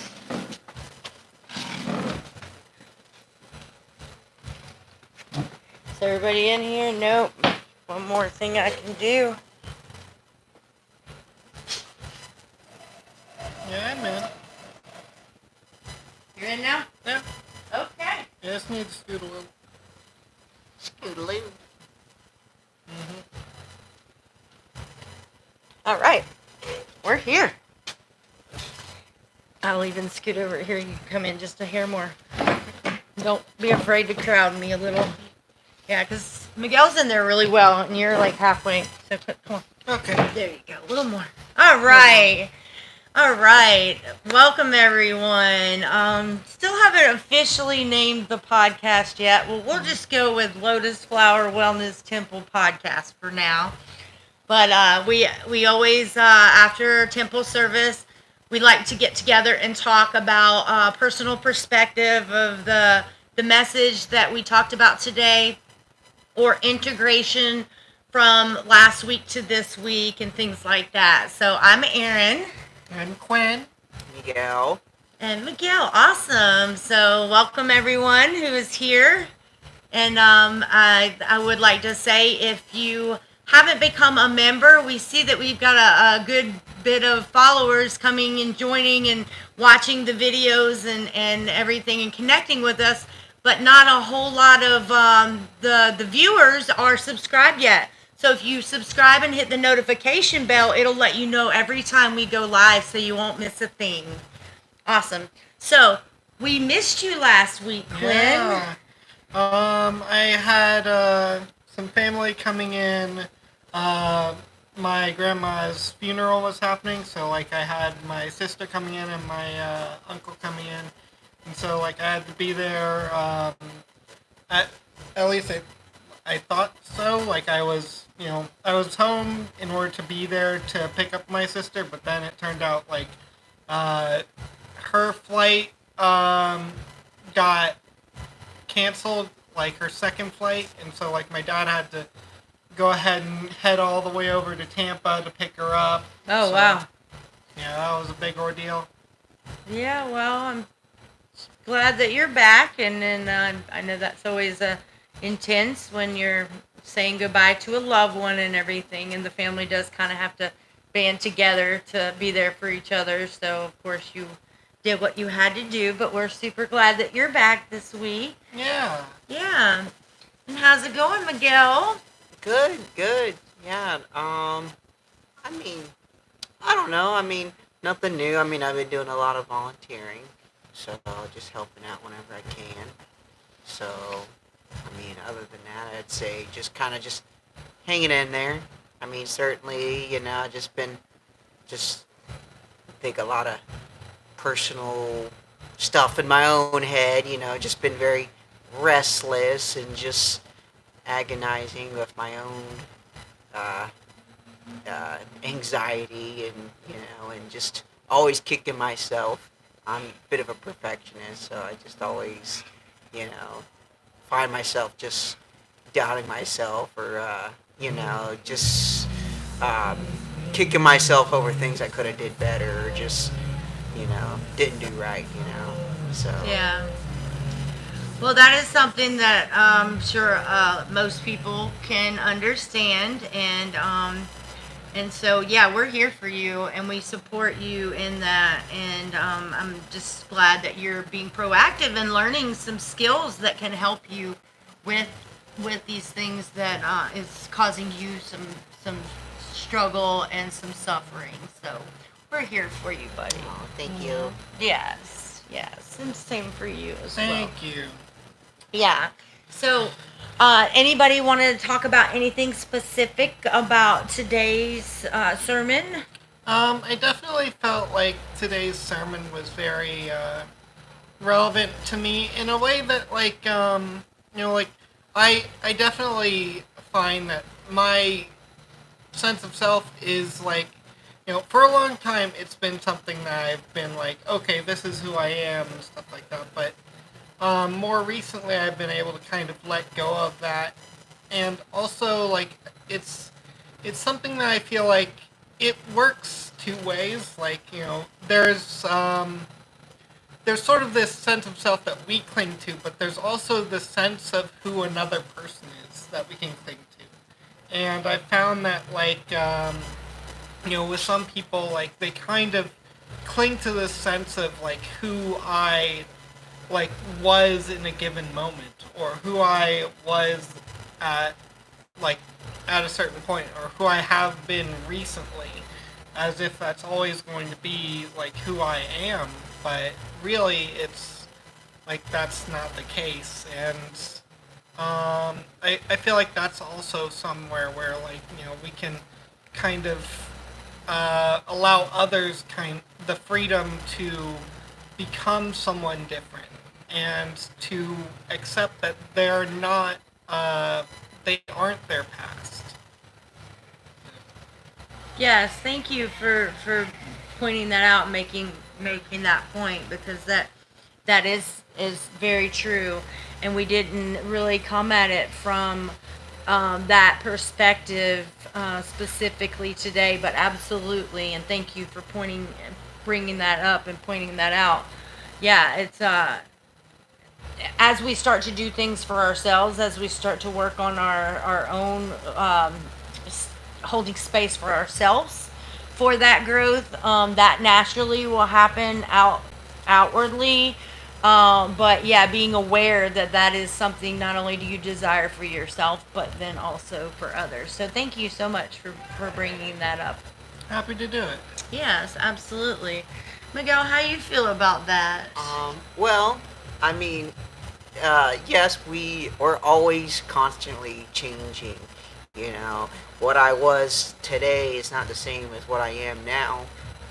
Is everybody in here? Nope. One more thing I can do. Yeah, I'm in. You're in now? Yeah. Okay. I just need to scoot a little. Scoot a little. All right. We're here. I'll even scoot over here. You can come in just a hair more. Don't be afraid to crowd me a little. Yeah, because Miguel's in there really well, and you're like halfway. So come on. Okay. There you go. A little more. All right. All right. Welcome, everyone. Still haven't officially named the podcast yet. Well, we'll just go with Lotus Flower Wellness Temple Podcast for now. But we always, after temple service, we like to get together and talk about personal perspective of the message that we talked about today, or integration from last week to this week and things like that. So I'm Erin. I'm Quinn. Miguel. And Miguel, awesome. So welcome everyone who is here. And I would like to say, if you haven't become a member, we see that we've got a good bit of followers coming and joining and watching the videos and everything and connecting with us, but not a whole lot of the viewers are subscribed yet. So if you subscribe and hit the notification bell, it'll let you know every time we go live, so you won't miss a thing. Awesome. So we missed you last week, Quinn. Yeah. I had some family coming in. My grandma's funeral was happening, so like I had my sister coming in and my uncle coming in, and so like I had to be there. At least I thought so. Like I was home in order to be there to pick up my sister, but then it turned out like her flight got canceled, like her second flight, and so like my dad had to go ahead and head all the way over to Tampa to pick her up. Oh, so, wow. Yeah, that was a big ordeal. Yeah, well, I'm glad that you're back, and then I know that's always intense when you're saying goodbye to a loved one and everything, and the family does kind of have to band together to be there for each other. So of course you did what you had to do, but we're super glad that you're back this week. Yeah. Yeah. And how's it going, Miguel? Good. Yeah. I mean, I don't know. I mean, nothing new. I mean, I've been doing a lot of volunteering, so just helping out whenever I can. So, I mean, other than that, I'd say just kind of just hanging in there. I mean, certainly, just been, I think a lot of personal stuff in my own head, just been very restless and just agonizing with my own anxiety and just always kicking myself. I'm a bit of a perfectionist, so I just always, find myself just doubting myself or, just kicking myself over things I could have did better, or just didn't do right. So Yeah. Well, that is something that I'm sure most people can understand, and so yeah, we're here for you, and we support you in that. And I'm just glad that you're being proactive and learning some skills that can help you with these things that is causing you some struggle and some suffering. So we're here for you, buddy. oh, thank you. Yes, yes, and same for you as well. Thank you. Yeah. So, anybody want to talk about anything specific about today's sermon? I definitely felt like today's sermon was very relevant to me in a way that, like, like I definitely find that my sense of self is like, for a long time it's been something that I've been like, okay, this is who I am and stuff like that. But more recently, I've been able to kind of let go of that, and also like it's something that I feel like it works two ways. Like there's sort of this sense of self that we cling to, but there's also the sense of who another person is that we can cling to. And I found that like with some people, like they kind of cling to this sense of like who I like was in a given moment, or who I was at like at a certain point, or who I have been recently, as if that's always going to be like who I am. But really it's like that's not the case. And I feel like that's also somewhere where like we can kind of allow others the freedom to become someone different, and to accept that they're not, they aren't their past. Yes, thank you for pointing that out, making that point, because that is very true, and we didn't really come at it from that perspective specifically today, but absolutely, and thank you for bringing that up and pointing that out. Yeah, it's as we start to do things for ourselves, as we start to work on our own holding space for ourselves for that growth, that naturally will happen outwardly. But yeah, being aware that that is something not only do you desire for yourself, but then also for others. So thank you so much for bringing that up. Happy to do it. Yes, absolutely. Miguel, how you feel about that? Well, I mean, yes, we are always constantly changing. What I was today is not the same as what I am now.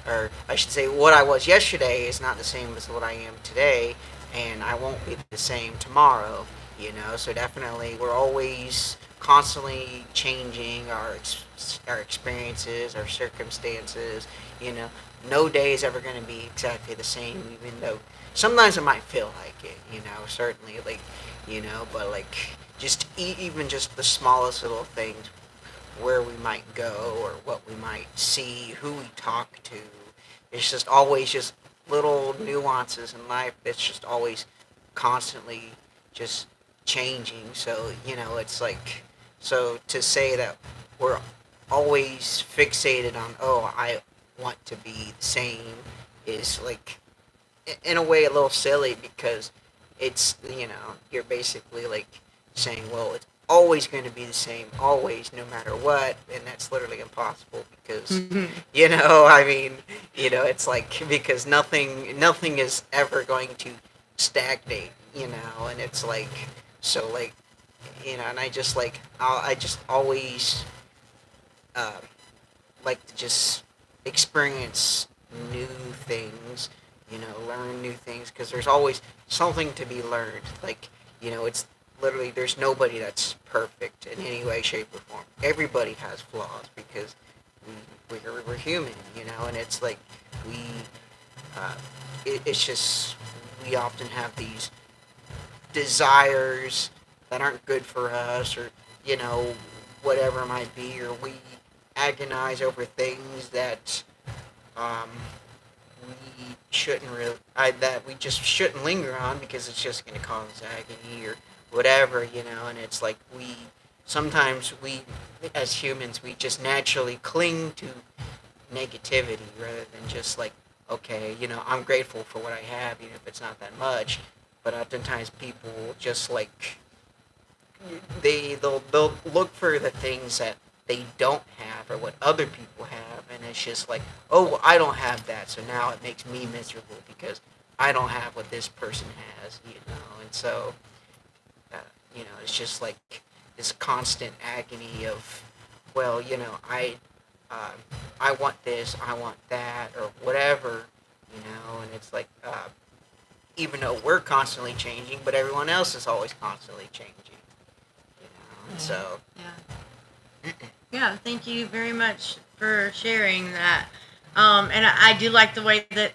Or I should say, what I was yesterday is not the same as what I am today, and I won't be the same tomorrow. So definitely, we're always constantly changing our experiences, our circumstances. No day is ever going to be exactly the same, even though sometimes it might feel like it. Certainly, like, but like just even just the smallest little things, where we might go or what we might see, who we talk to. It's just always just little nuances in life that's just always constantly just changing. So, it's like, so to say that we're always fixated on, oh, I want to be the same, is like, in a way, a little silly, because it's, you're basically like saying, well, it's always going to be the same, always, no matter what, and that's literally impossible, because I mean, it's like, because nothing is ever going to stagnate, and it's like, so like, and I just like, I just always like to just experience new things, learn new things, because there's always something to be learned. Like, it's literally, there's nobody that's perfect in any way, shape, or form. Everybody has flaws, because we're human, and it's like it's just, we often have these desires that aren't good for us, or whatever it might be, or we agonize over things that we shouldn't that we just shouldn't linger on because it's just going to cause agony or whatever, and it's like sometimes we, as humans, we just naturally cling to negativity rather than just like, okay, I'm grateful for what I have, even if it's not that much, but oftentimes people just like, they'll look for the things that they don't have or what other people have, and it's just like, oh, well, I don't have that, so now it makes me miserable because I don't have what this person has, and so it's just like this constant agony of, well, I want this, I want that, or whatever, and it's like, even though we're constantly changing, but everyone else is always constantly changing, and so. Yeah. Yeah, thank you very much for sharing that. And I do like the way that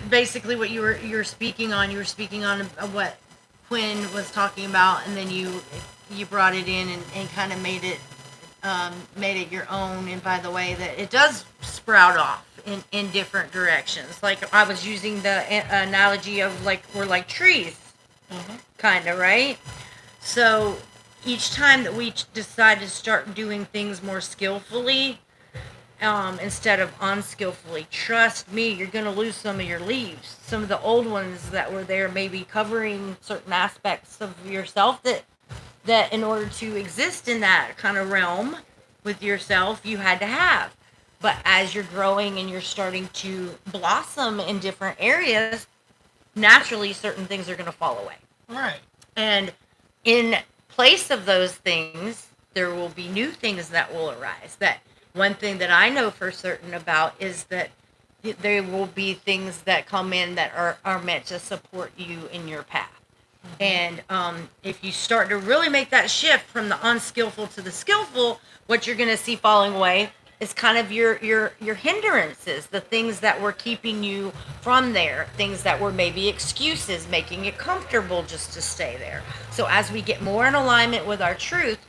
basically what you were speaking on. You were speaking on what Quinn was talking about, and then you brought it in and kind of made it your own. And by the way, that it does sprout off in different directions. Like I was using the analogy of like we're like trees, kind of, right? So each time that we decide to start doing things more skillfully, instead of unskillfully, trust me, you're going to lose some of your leaves. Some of the old ones that were there maybe covering certain aspects of yourself that in order to exist in that kind of realm with yourself, you had to have. But as you're growing and you're starting to blossom in different areas, naturally certain things are going to fall away. Right. And in place of those things, there will be new things that will arise. That one thing that I know for certain about is that there will be things that come in that are meant to support you in your path. And if you start to really make that shift from the unskillful to the skillful, what you're going to see falling away is kind of your hindrances, the things that were keeping you from there, things that were maybe excuses, making it comfortable just to stay there. So as we get more in alignment with our truth,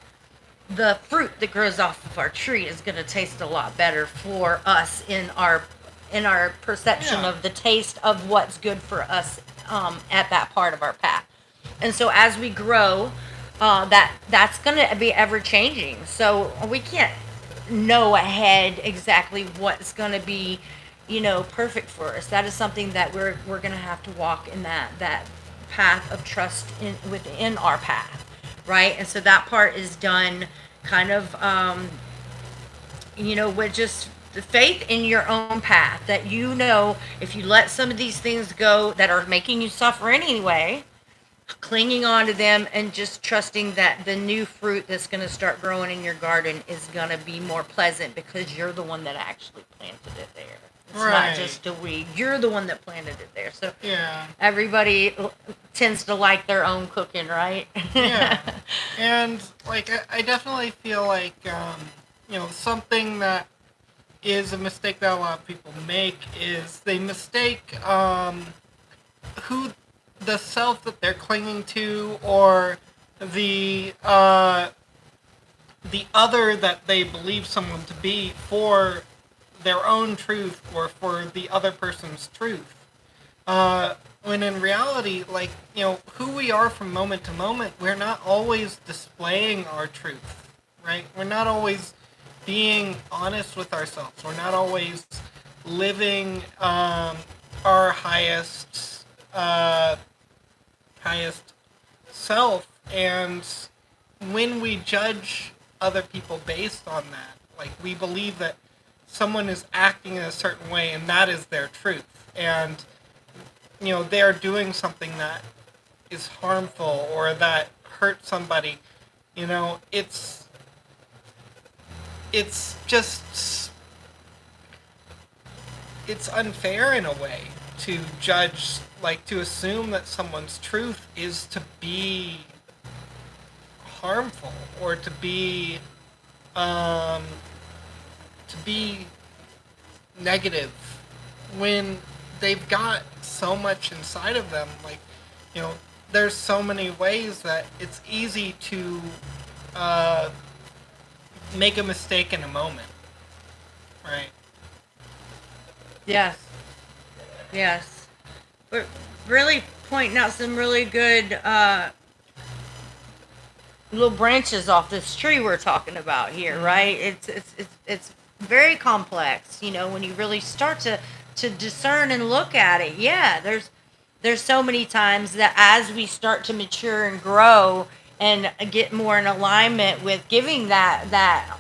the fruit that grows off of our tree is going to taste a lot better for us in our perception of the taste of what's good for us at that part of our path. And so as we grow, that's going to be ever changing. So we can't know ahead exactly what's going to be, perfect for us. That is something that we're going to have to walk in that path of trust within our path, right? And so that part is done kind of, with just the faith in your own path, that if you let some of these things go that are making you suffer anyway, clinging on to them and just trusting that the new fruit that's going to start growing in your garden is going to be more pleasant because you're the one that actually planted it there. It's not just a weed. You're the one that planted it there. So everybody tends to like their own cooking, right? Yeah. And like I definitely feel like something that is a mistake that a lot of people make is they mistake who the self that they're clinging to, or the other that they believe someone to be, for their own truth or for the other person's truth. When in reality, like, who we are from moment to moment, we're not always displaying our truth, right? We're not always being honest with ourselves. We're not always living our highest self. And when we judge other people based on that, like, we believe that someone is acting in a certain way and that is their truth, and they're doing something that is harmful or that hurts somebody, it's just, it's unfair in a way to judge, like, to assume that someone's truth is to be harmful or to be negative when they've got so much inside of them. Like, there's so many ways that it's easy to make a mistake in a moment, right? Yes. Yes. We're really pointing out some really good little branches off this tree we're talking about here, right? It's very complex, you know, when you really start to discern and look at it. Yeah, there's so many times that as we start to mature and grow and get more in alignment with giving that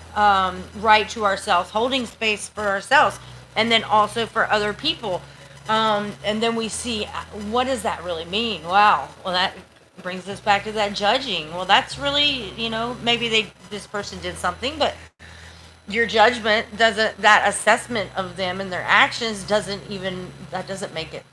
right to ourselves, holding space for ourselves, and then also for other people. And then we see, what does that really mean? Wow. Well, that brings us back to that judging. Well, that's really, you know, maybe this person did something, but your judgment doesn't, that assessment of them and their actions that doesn't make it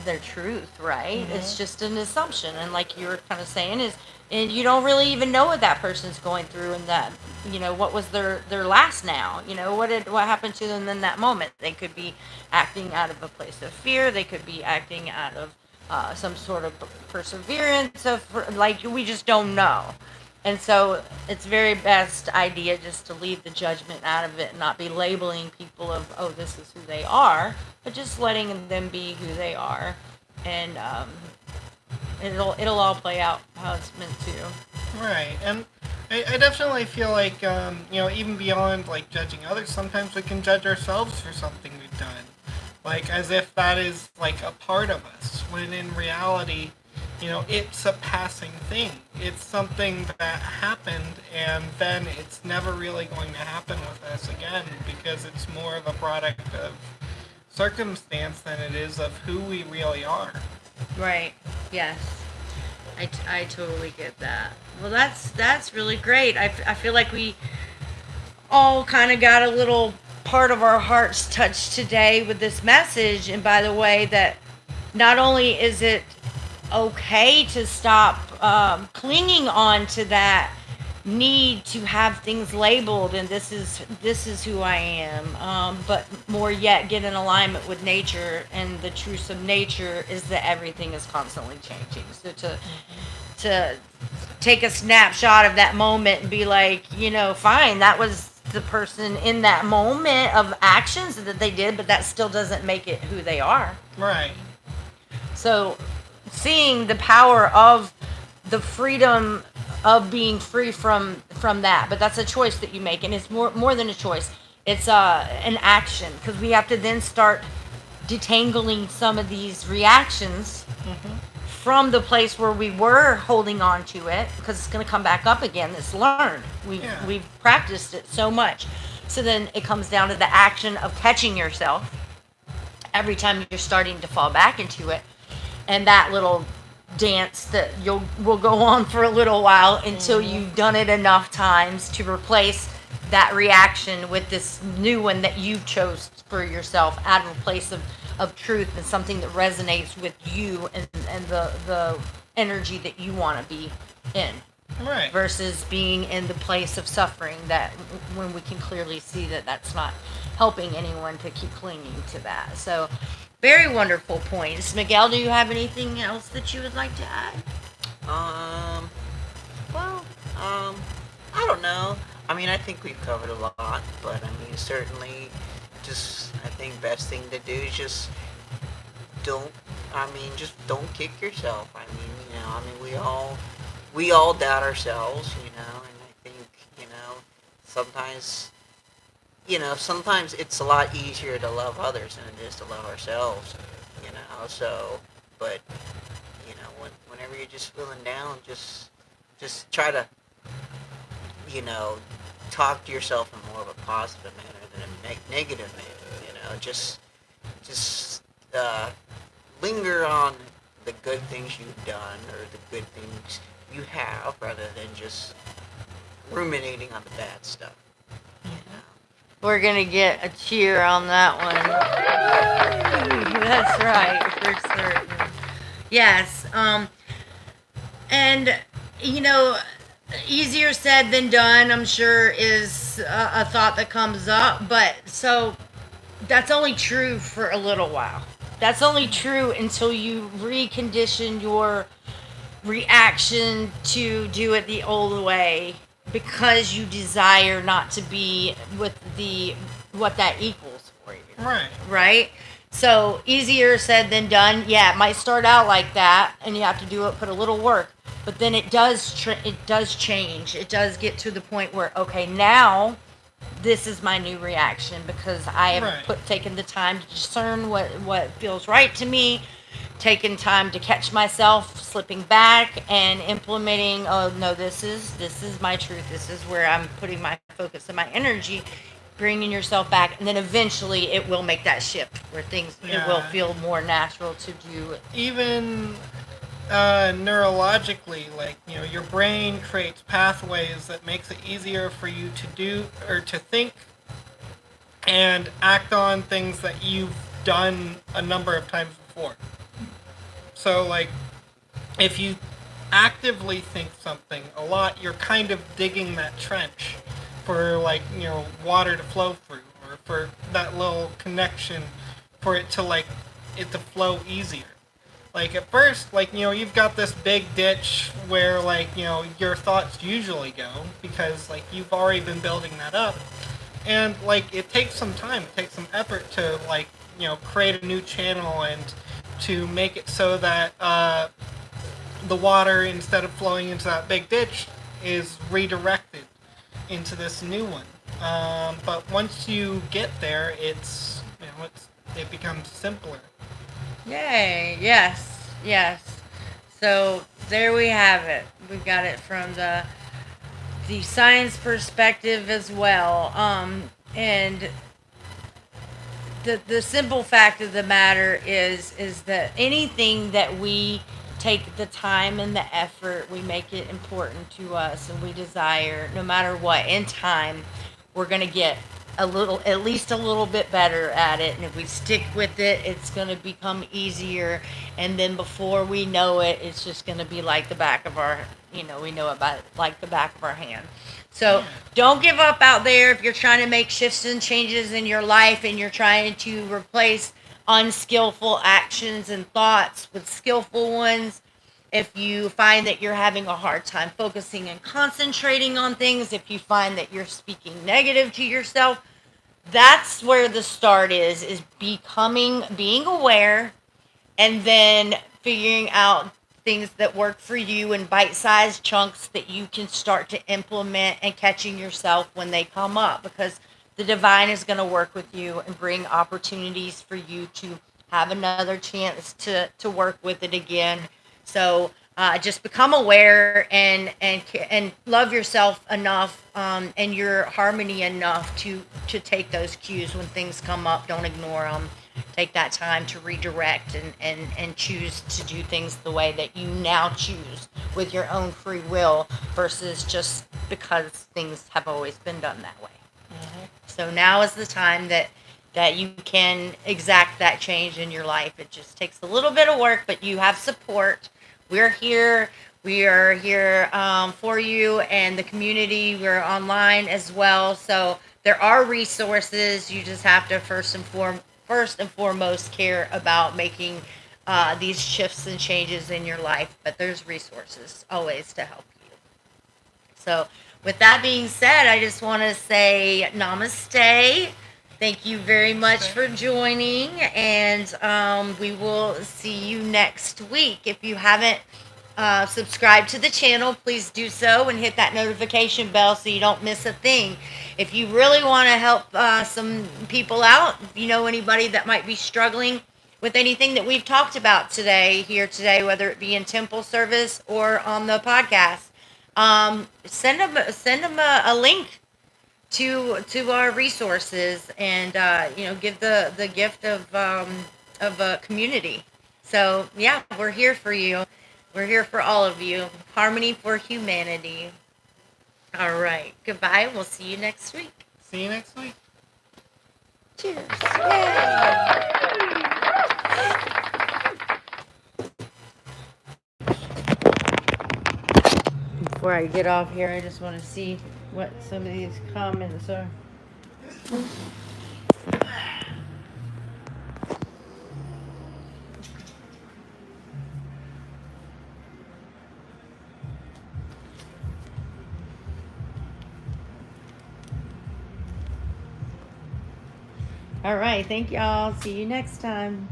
their truth, right? It's just an assumption. And like you were kind of saying, and you don't really even know what that person's going through, and that, you know, what was their last now, you know, what happened to them in that moment. They could be acting out of a place of fear. They could be acting out of some sort of perseverance like, we just don't know. And so it's very best idea just to leave the judgment out of it and not be labeling people of, oh, this is who they are, but just letting them be who they are. And it'll all play out how it's meant to. Right, and I definitely feel like, you know, even beyond, like, judging others, sometimes we can judge ourselves for something we've done. Like, as if that is, like, a part of us, when in reality, you know, it's a passing thing. It's something that happened, and then it's never really going to happen with us again, because it's more of a product of circumstance than it is of who we really are. Right. Yes. I totally get that. Well, that's really great. I feel like we all kind of got a little part of our hearts touched today with this message. And by the way, that not only is it okay to stop clinging on to that need to have things labeled and this is who I am, but more yet get in alignment with nature, and the truth of nature is that everything is constantly changing. So to take a snapshot of that moment and be like, you know, fine, that was the person in that moment of actions that they did, but that still doesn't make it who they are. Right. So seeing the power of the freedom of being free from that, but that's a choice that you make, and it's more than a choice. It's an action, because we have to then start detangling some of these reactions from the place where we were holding on to it, because it's going to come back up again. It's learned. We've practiced it so much. So then it comes down to the action of catching yourself every time you're starting to fall back into it, and that little dance that will go on for a little while until you've done it enough times to replace that reaction with this new one that you chose for yourself, out of a place of truth and something that resonates with you and the energy that you want to be in. Right. Versus being in the place of suffering, that when we can clearly see that that's not helping anyone to keep clinging to that. So very wonderful points. Miguel, do you have anything else that you would like to add? Well, I don't know. I mean, I think we've covered a lot, but I mean, certainly, I think best thing to do is just don't kick yourself. I mean, you know, we all doubt ourselves, you know, and I think, you know, sometimes it's a lot easier to love others than it is to love ourselves, you know, so, but, you know, whenever you're just feeling down, just try to, you know, talk to yourself in more of a positive manner than a negative manner, you know, just linger on the good things you've done, or the good things you have, rather than just ruminating on the bad stuff, you know. We're going to get a cheer on that one. That's right, for certain. Yes. And, you know, easier said than done, I'm sure, is a thought that comes up. But so that's only true for a little while. That's only true until you recondition your reaction to do it the old way because you desire not to be with what that equals for you. Right. Right? So easier said than done. Yeah, it might start out like that, and you have to do it, put a little work, but then it does change. It does get to the point where, okay, now this is my new reaction because I have Right. taken the time to discern what feels right to me, taken time to catch myself slipping back and implementing. Oh no, this is my truth. This is where I'm putting my focus and my energy. Bringing yourself back, and then eventually it will make that shift where it will Yeah. feel more natural to do it. Even neurologically, like, your brain creates pathways that makes it easier for you to do or to think and act on things that you've done a number of times before. So, like, if you actively think something a lot, you're kind of digging that trench for, like, water to flow through, or for that little connection for it to flow easier. Like, at first, like, you've got this big ditch where, like, your thoughts usually go, because, like, you've already been building that up. And, like, it takes some time, it takes some effort to, like, create a new channel and to make it so that the water, instead of flowing into that big ditch, is redirected into this new one. But once you get there, it becomes simpler. Yay! Yes. So there we have it. We've got it from the science perspective as well. And the simple fact of the matter is that anything that we take the time and the effort, we make it important to us, and we desire, no matter what, in time, we're gonna get at least a little bit better at it. And if we stick with it, it's gonna become easier. And then before we know it, it's just gonna be like the back of our, we know about it like the back of our hand. So don't give up out there if you're trying to make shifts and changes in your life and you're trying to replace unskillful actions and thoughts with skillful ones. If you find that you're having a hard time focusing and concentrating on things, if you find that you're speaking negative to yourself, that's where the start is being aware, and then figuring out things that work for you in bite-sized chunks that you can start to implement, and catching yourself when they come up, because the divine is going to work with you and bring opportunities for you to have another chance to work with it again. So just become aware and love yourself enough, and your harmony enough to take those cues when things come up. Don't ignore them. Take that time to redirect and choose to do things the way that you now choose with your own free will, versus just because things have always been done that way. Mm-hmm. So now is the time that you can exact that change in your life. It just takes a little bit of work, but you have support. We're here. We are here for you and the community. We're online as well. So there are resources. You just have to first and foremost care about making these shifts and changes in your life. But there's resources always to help you. So with that being said, I just want to say namaste. Thank you very much for joining, and we will see you next week. If you haven't subscribed to the channel, please do so and hit that notification bell so you don't miss a thing. If you really want to help some people out, if you know anybody that might be struggling with anything that we've talked about today, whether it be in temple service or on the podcast, send them a link to our resources, and give the gift of a community. So yeah, we're here for you. We're here for all of you. Harmony for humanity. All right. Goodbye. We'll see you next week. See you next week. Cheers. Yay. Before I get off here, I just want to see what some of these comments are. All right. Thank y'all. See you next time.